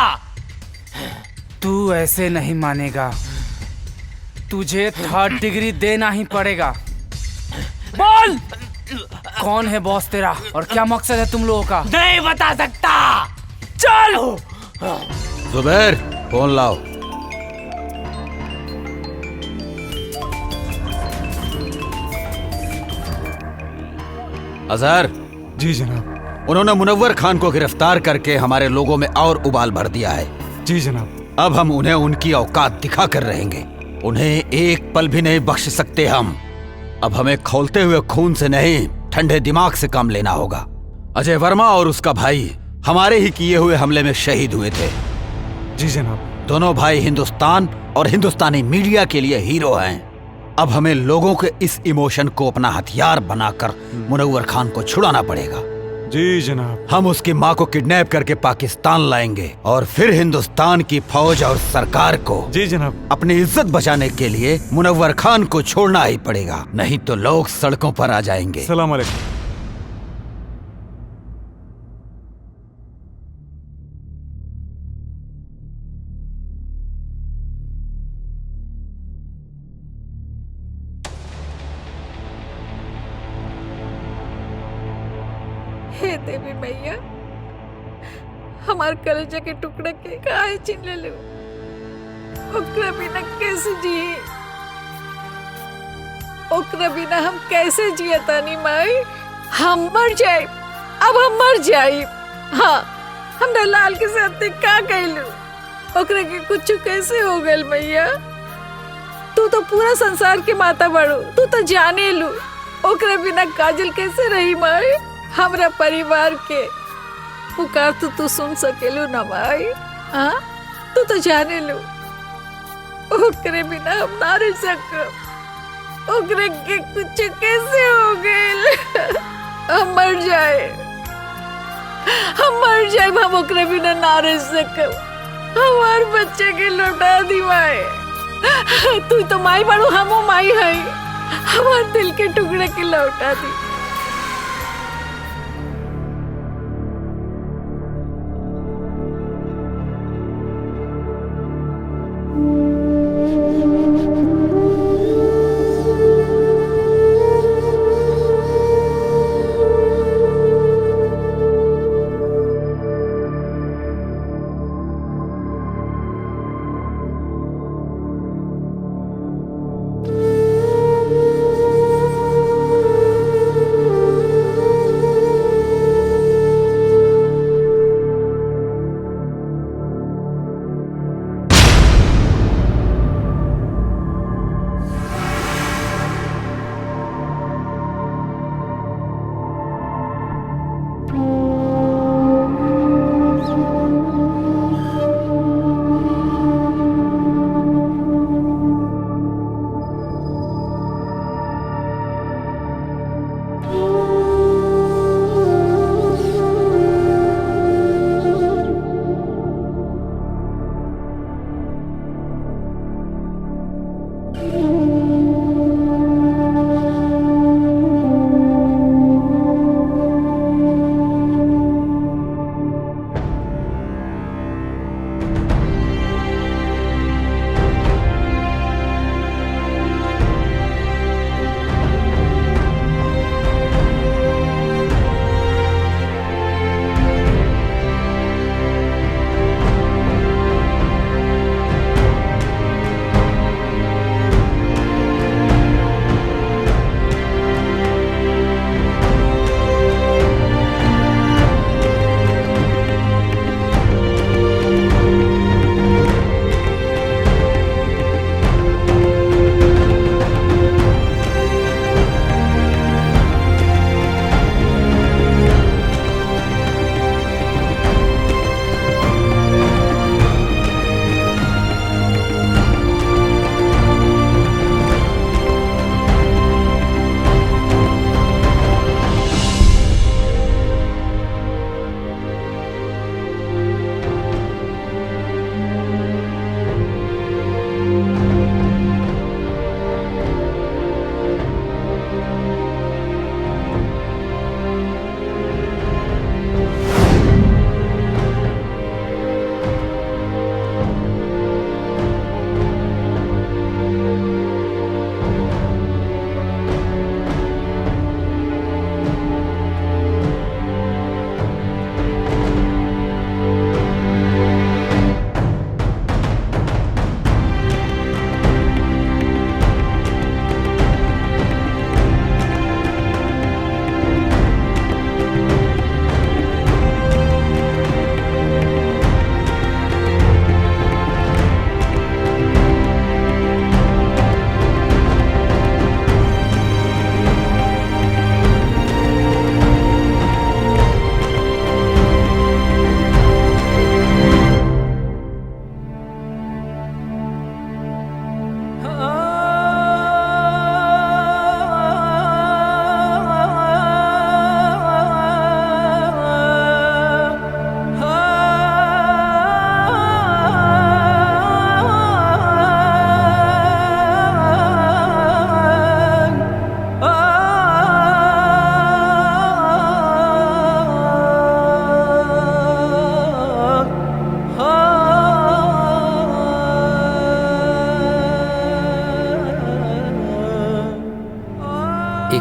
तू ऐसे नहीं मानेगा, तुझे 3rd डिग्री देना ही पड़ेगा। बोल कौन है बॉस तेरा और क्या मकसद है तुम लोगों का? नहीं बता सकता। चल जुबैर, फोन लाओ। अजहर। जी जनाब। उन्होंने मुनव्वर खान को गिरफ्तार करके हमारे लोगों में और उबाल भर दिया है। जी जनाब। अब हम उन्हें उनकी औकात दिखा कर रहेंगे। उन्हें एक पल भी नहीं बख्श सकते हम। अब हमें खौलते हुए खून से नहीं, ठंडे दिमाग से काम लेना होगा। अजय वर्मा और उसका भाई हमारे ही किए हुए हमले में शहीद हुए थे। जी जनाब। दोनों भाई हिंदुस्तान और हिंदुस्तानी मीडिया के लिए हीरो हैं। अब हमें लोगों के इस इमोशन को अपना हथियार बनाकर मुनव्वर खान को छुड़ाना पड़ेगा। जी जनाब। हम उसकी माँ को किडनैप करके पाकिस्तान लाएंगे और फिर हिंदुस्तान की फौज और सरकार को जी जनाब अपनी इज्जत बचाने के लिए मुनव्वर खान को छोड़ना ही पड़ेगा, नहीं तो लोग सड़कों पर आ जाएंगे। सलाम अलैकुम। हे देवी मैया, हमार कलेजा के टुकड़े के काहे छीन ले लो। ओकरा बिना कैसे जिए, ओकरा बिना हम कैसे जिए तानी माई? हम मर जाए, अब हम मर जाए। हाँ, हमरा लाल के साथ का कहलू, ओकरा के कुछ कैसे हो गल मैया? तू तो पूरा संसार के माता बड़ो, तू तो जाने लू। ओकरा बिना काजल कैसे रही माई? हमरा परिवार के पुकार तो तू सुन सकेलू ना माई? हाँ, तू तो जाने लो, ओकरे बिना हम ना रह सकब। ओकरे के कुछ कैसे हो गए? हम मर जाए, हम मर जाए, हम ओकरे बिना ना रह सकब। हमार बच्चे के लौटा दी माई। तू तो माई बड़ू, हमो माई है। हमार दिल के टुकड़े के लौटा दी।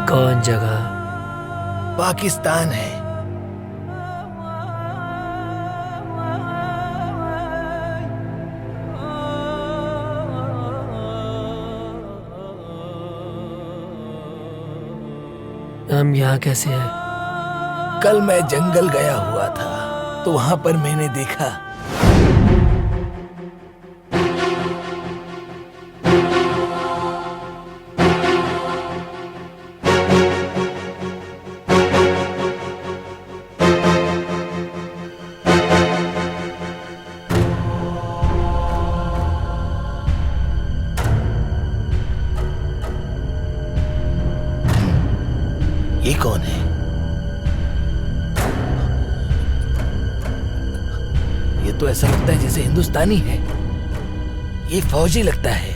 कौन जगह? पाकिस्तान है। हम यहाँ कैसे हैं? कल मैं जंगल गया हुआ था तो वहां पर मैंने देखा ये कौन है? ये तो ऐसा लगता है जैसे हिंदुस्तानी है। ये फौजी लगता है।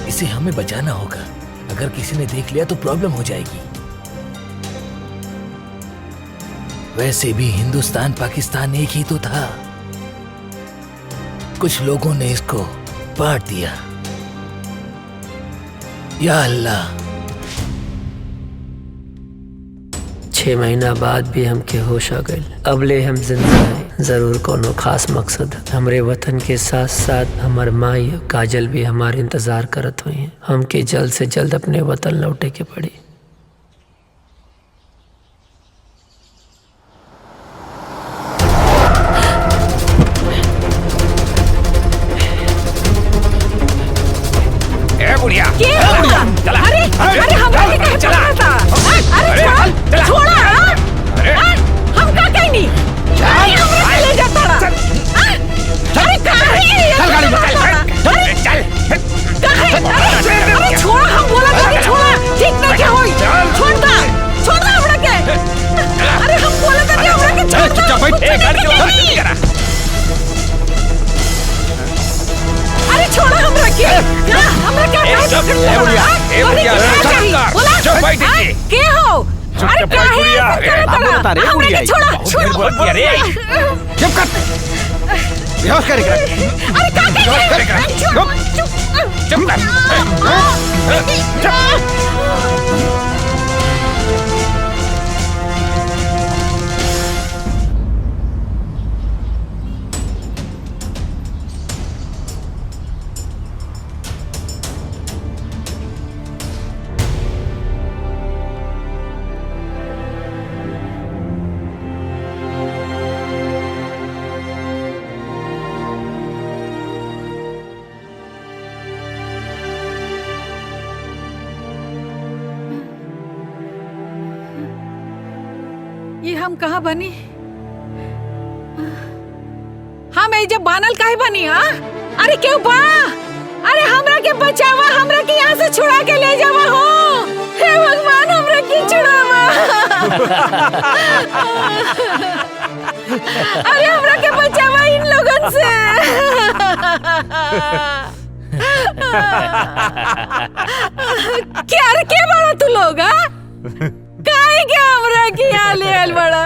इसे हमें बचाना होगा। अगर किसी ने देख लिया तो प्रॉब्लम हो जाएगी। वैसे भी हिंदुस्तान पाकिस्तान एक ही तो था। कुछ लोगों ने इसको बांट दिया। या अल्लाह। 6 महीना बाद भी हमके होश आ गए। अबले हम जिंदा हैं। जरूर कोनो खास मकसद। हमरे वतन के साथ साथ हमार माई काजल भी हमारे इंतजार करत हुई हैं। हमके जल्द से जल्द अपने वतन लौटे के पड़ी। अरे हमरा के कहे पकड़ा था? अरे छोड़ा हम का कहीं नहीं। अरे हमरा के ले जाता रहा। अरे कहाँ है? चल गाड़ी में चल। अरे छोड़ा, हम बोला था छोड़ा। ठीक नहीं क्या होई? छोड़ दो हमरा के। अरे हम बोला था हमरा के छोड़। चुपचाप बैठ। गाड़ी चला। अरे छोड़ा हमरा के। हमरा क्या के हो? अरे बता रहे बुढ़िया छोड़ा। चुप कर। बेहोश करेगा। अरे चुप कर। ये हम कहाँ बनी? हम ये जब बानल काहे बनी? अरे क्यों बा? अरे हमरा के बचावा, हमरा के यहाँ से छुड़ा के ले जावा हो। हे भगवान हमरा के छुड़ावा। अरे हमरा के बचावा इन लोगन से। क्या बड़ा तू लोग? काहे के हमरा के यहाँ ले आल बड़ा?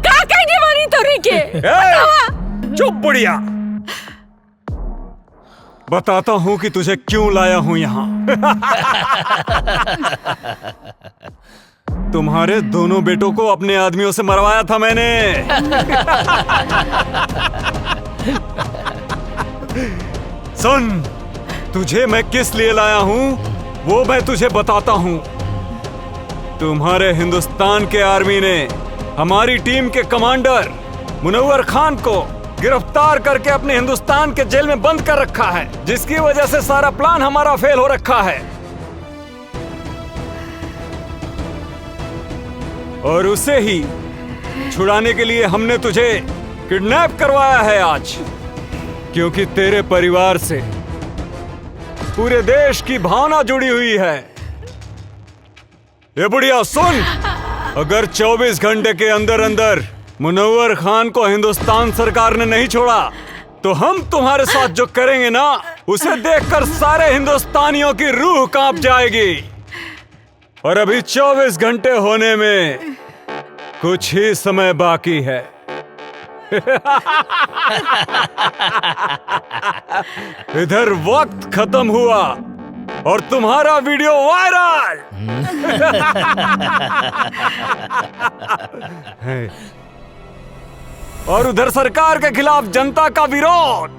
का कहीं बनी तोरी के? चुप बुढ़िया। बताता हूँ कि तुझे क्यों लाया हूँ यहाँ। तुम्हारे दोनों बेटों को अपने आदमियों से मरवाया था मैंने। सुन, तुझे मैं किस लिए लाया हूँ वो मैं तुझे बताता हूँ। तुम्हारे हिंदुस्तान के आर्मी ने हमारी टीम के कमांडर मुनव्वर खान को गिरफ्तार करके अपने हिंदुस्तान के जेल में बंद कर रखा है, जिसकी वजह से सारा प्लान हमारा फेल हो रखा है। और उसे ही छुड़ाने के लिए हमने तुझे किडनैप करवाया है आज, क्योंकि तेरे परिवार से पूरे देश की भावना जुड़ी हुई है। ये बुढ़िया सुन, अगर 24 घंटे के अंदर अंदर मुनव्वर खान को हिंदुस्तान सरकार ने नहीं छोड़ा तो हम तुम्हारे साथ जो करेंगे ना, उसे देखकर सारे हिंदुस्तानियों की रूह कांप जाएगी। और अभी 24 घंटे होने में कुछ ही समय बाकी है। इधर वक्त खत्म हुआ और तुम्हारा वीडियो वायरल। और उधर सरकार के खिलाफ जनता का विरोध।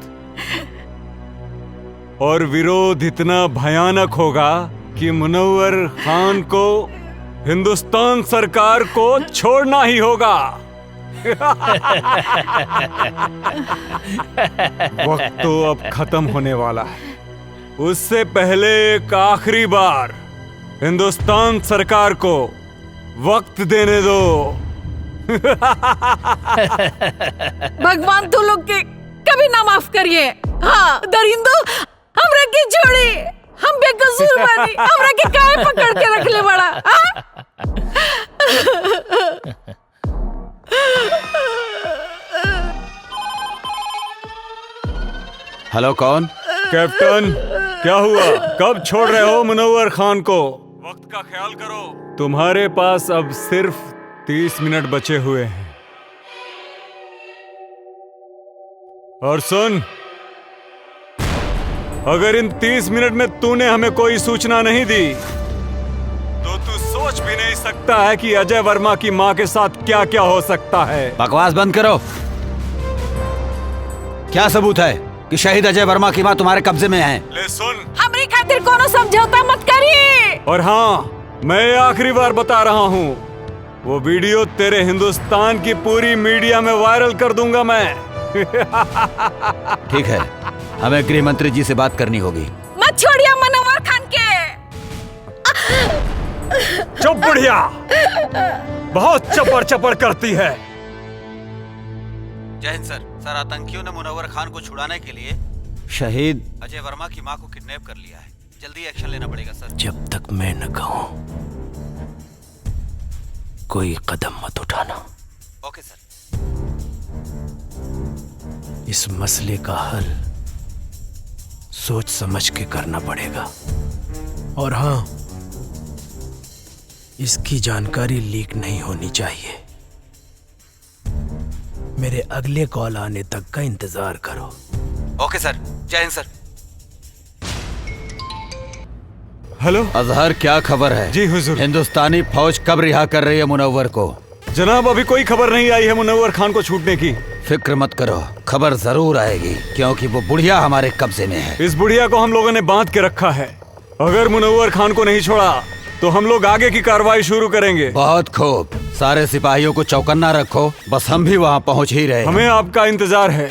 और विरोध इतना भयानक होगा कि मुनव्वर खान को हिंदुस्तान सरकार को छोड़ना ही होगा। वक्त तो अब खत्म होने वाला है। उससे पहले एक आखिरी बार हिंदुस्तान सरकार को वक्त देने दो। भगवान तू लोग के कभी ना माफ करिए। हाँ दरिंदो हमरा के छोड़ी, हम बेकसूर बानी, हमरा के काहे पकड़ के रख ले बड़ा। हेलो, कौन? कैप्टन, क्या हुआ? कब छोड़ रहे हो मुनव्वर खान को? वक्त का ख्याल करो। तुम्हारे पास अब सिर्फ 30 मिनट बचे हुए हैं। और सुन, अगर इन 30 मिनट में तूने हमें कोई सूचना नहीं दी तो तू सोच भी नहीं सकता है कि अजय वर्मा की मां के साथ क्या क्या हो सकता है। बकवास बंद करो। क्या सबूत है कि शहीद अजय वर्मा की मां तुम्हारे कब्जे में है? ले सुन, हमरी खातिर कोनो समझौता मत करिए। और हाँ, मैं आखिरी बार बता रहा हूँ, वो वीडियो तेरे हिंदुस्तान की पूरी मीडिया में वायरल कर दूंगा मैं। ठीक है, हमें गृह मंत्री जी से बात करनी होगी। मत छोड़िए मुनव्वर खान के। चुप बुढ़िया, बहुत चपड़ चपड़ करती है। जय हिंद सर। सर, आतंकियों ने मुनव्वर खान को छुड़ाने के लिए शहीद अजय वर्मा की मां को किडनैप कर लिया है। जल्दी एक्शन लेना पड़ेगा सर। जब तक मैं न कहूं कोई कदम मत उठाना। ओके सर। इस मसले का हल सोच समझ के करना पड़ेगा। और हाँ, इसकी जानकारी लीक नहीं होनी चाहिए। मेरे अगले कॉल आने तक का इंतजार करो। ओके सर। जय हिंद सर। हेलो अजहर, क्या खबर है? जी हुजूर। हिंदुस्तानी फौज कब रिहा कर रही है मुनव्वर को? जनाब, अभी कोई खबर नहीं आई है मुनव्वर खान को छूटने की। फिक्र मत करो, खबर जरूर आएगी, क्योंकि वो बुढ़िया हमारे कब्जे में है। इस बुढ़िया को हम लोगों ने बांध के रखा है। अगर मुनव्वर खान को नहीं छोड़ा तो हम लोग आगे की कार्रवाई शुरू करेंगे। बहुत खूब, सारे सिपाहियों को चौकन्ना रखो, बस हम भी वहाँ पहुँच ही रहे। हमें आपका इंतजार है।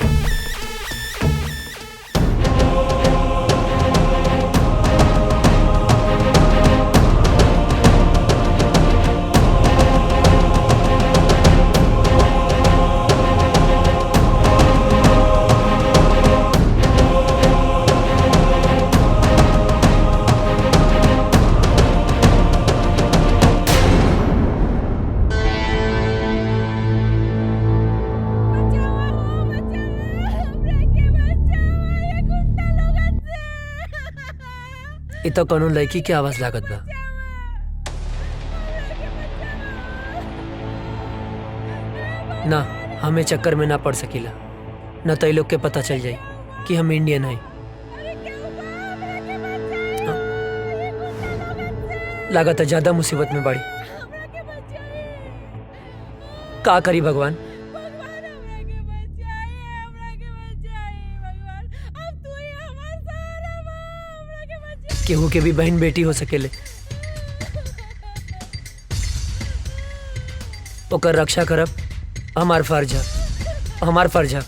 इ तो कोनो लड़की की आवाज लागत बा। ना, हमें चक्कर में ना पड़ सकीला, न तो लोग के पता चल जाए कि हम इंडियन हैं। लागत ज्यादा मुसीबत में बाड़ी। का करी भगवान? केहू के भी बहन बेटी हो सकेले, ओकर रक्षा करब हमार फर्ज है, हमार फर्ज है।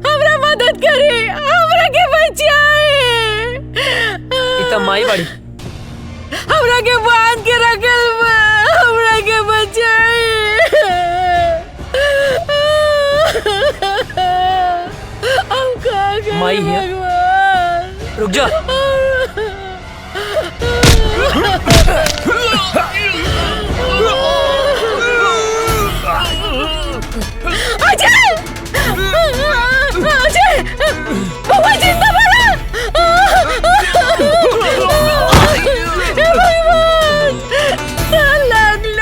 हमरा मदद करी, हमरा के बचाए। इतना माई बाड़ी, हमरा के बांध के रखल बा, हमरा के बचाए। हम का करी माई है। रुक जा। अजय! अजय! बाबा जिंदा बना! हे भगवान! लागलं!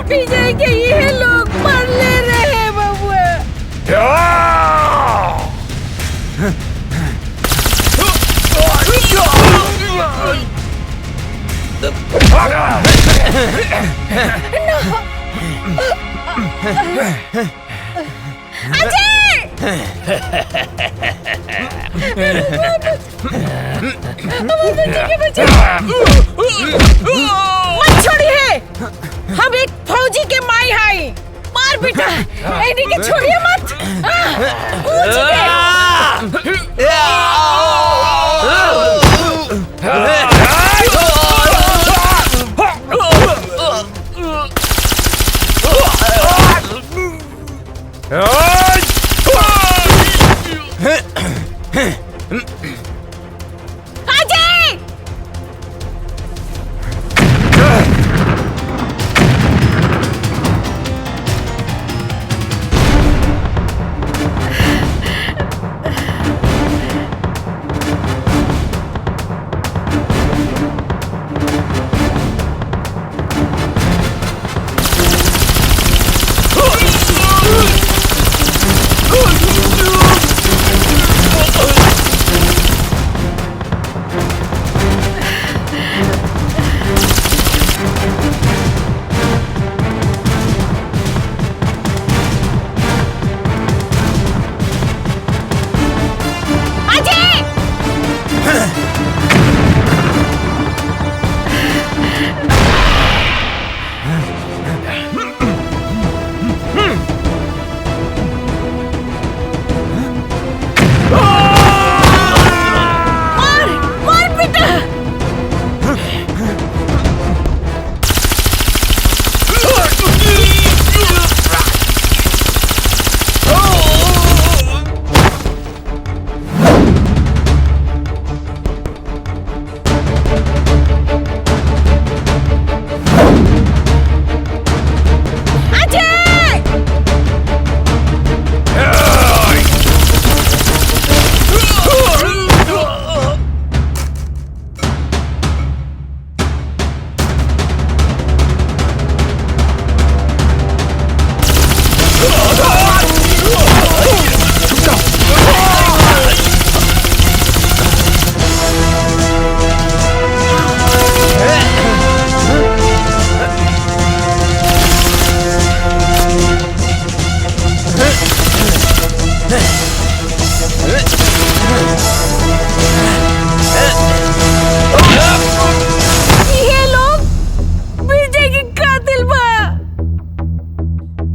विजय के ये लोग मर ले रहे बबुआ। मत छोड़िए, हम एक फौजी के माई हाई। मार बेटा, एनी के छोड़िए मत। कूद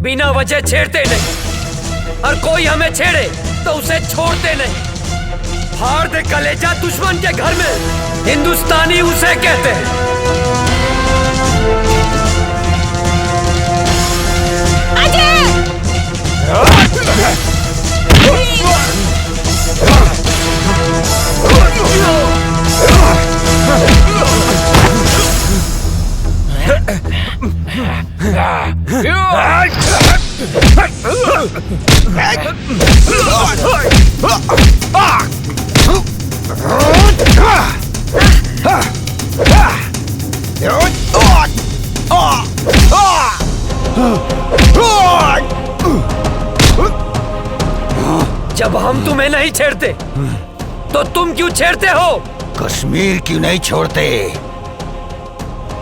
बिना वजह छेड़ते नहीं, और कोई हमें छेड़े तो उसे छोड़ते नहीं। फाड़ दे कलेजा दुश्मन के घर में, हिंदुस्तानी उसे कहते हैं। जब हम तुम्हें नहीं छेड़ते तो तुम क्यों छेड़ते हो? कश्मीर क्यों नहीं छोड़ते?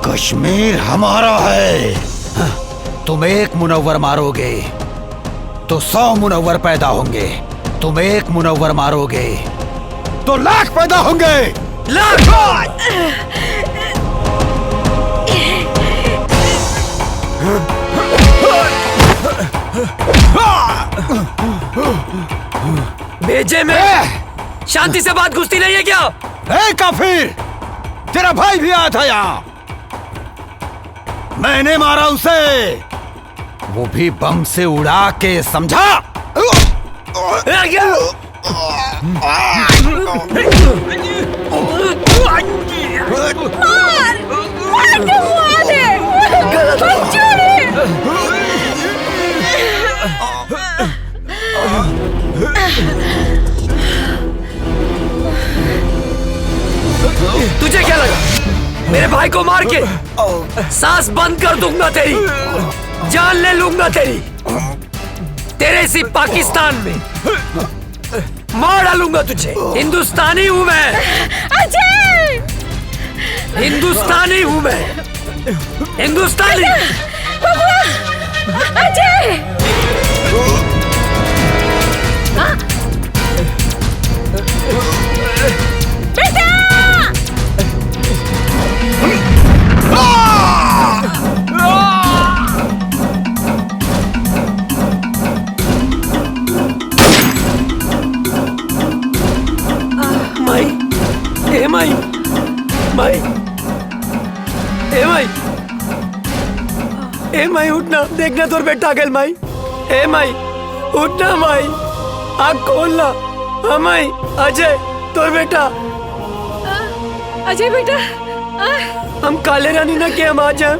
कश्मीर हमारा है। तुम एक मुनव्वर मारोगे तो 100 मुनव्वर पैदा होंगे। तुम एक मुनव्वर मारोगे तो लाख पैदा होंगे। लाख! भेजे में शांति से बात घुसती नहीं है क्या? ए काफिर, तेरा भाई भी आया था यहाँ, मैंने मारा उसे, वो भी बम से उड़ा के, समझा? तुझे क्या लगा मेरे भाई को मार के सांस बंद कर दूंगा तेरी, जान ले लूंगा तेरी, तेरे इसी पाकिस्तान में मार डालूंगा तुझे। हिंदुस्तानी हूँ मैं, अजय! हिंदुस्तानी हूँ मैं, हिंदुस्तानी। अजय! बेटा! माई, ए माई, माई, ए माई, ए माई उठना, देखना तोर बेटा आ गया माई। ए माई उठना माई, आँख खोलना। हाँ माई, अजय तोर बेटा। अजय बेटा, हम काले रानी ना के हम आ जाए,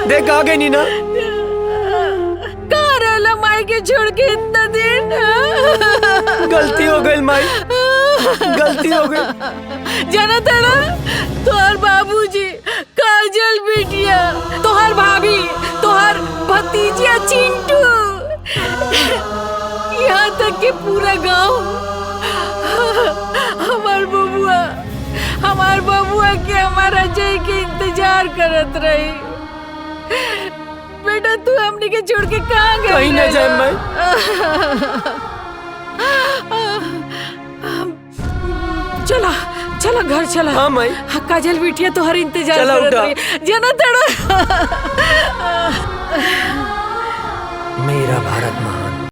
देख आ गए नीना। कहाँ रहला माई के छोड़ के इतना दिन? गलती हो गई माई, गलती हो गई। जाना था ना, तोहर बाबूजी, काजल बिटिया, तोहर भाभी, तोहर भतीजिया चिंटू, यहाँ तक कि पूरा गांव हमार बबुआ के हमार अजय के इंतजार करत रही। बेटा तू हमने के छोड़ के कहाँ गई? कहीं न जाए माई। चला चला घर चला। हाँ माई। काजल बिटिया तो हर इंतजार चला करत उठा। रही। जाना तड़ा। मेरा भारत माँ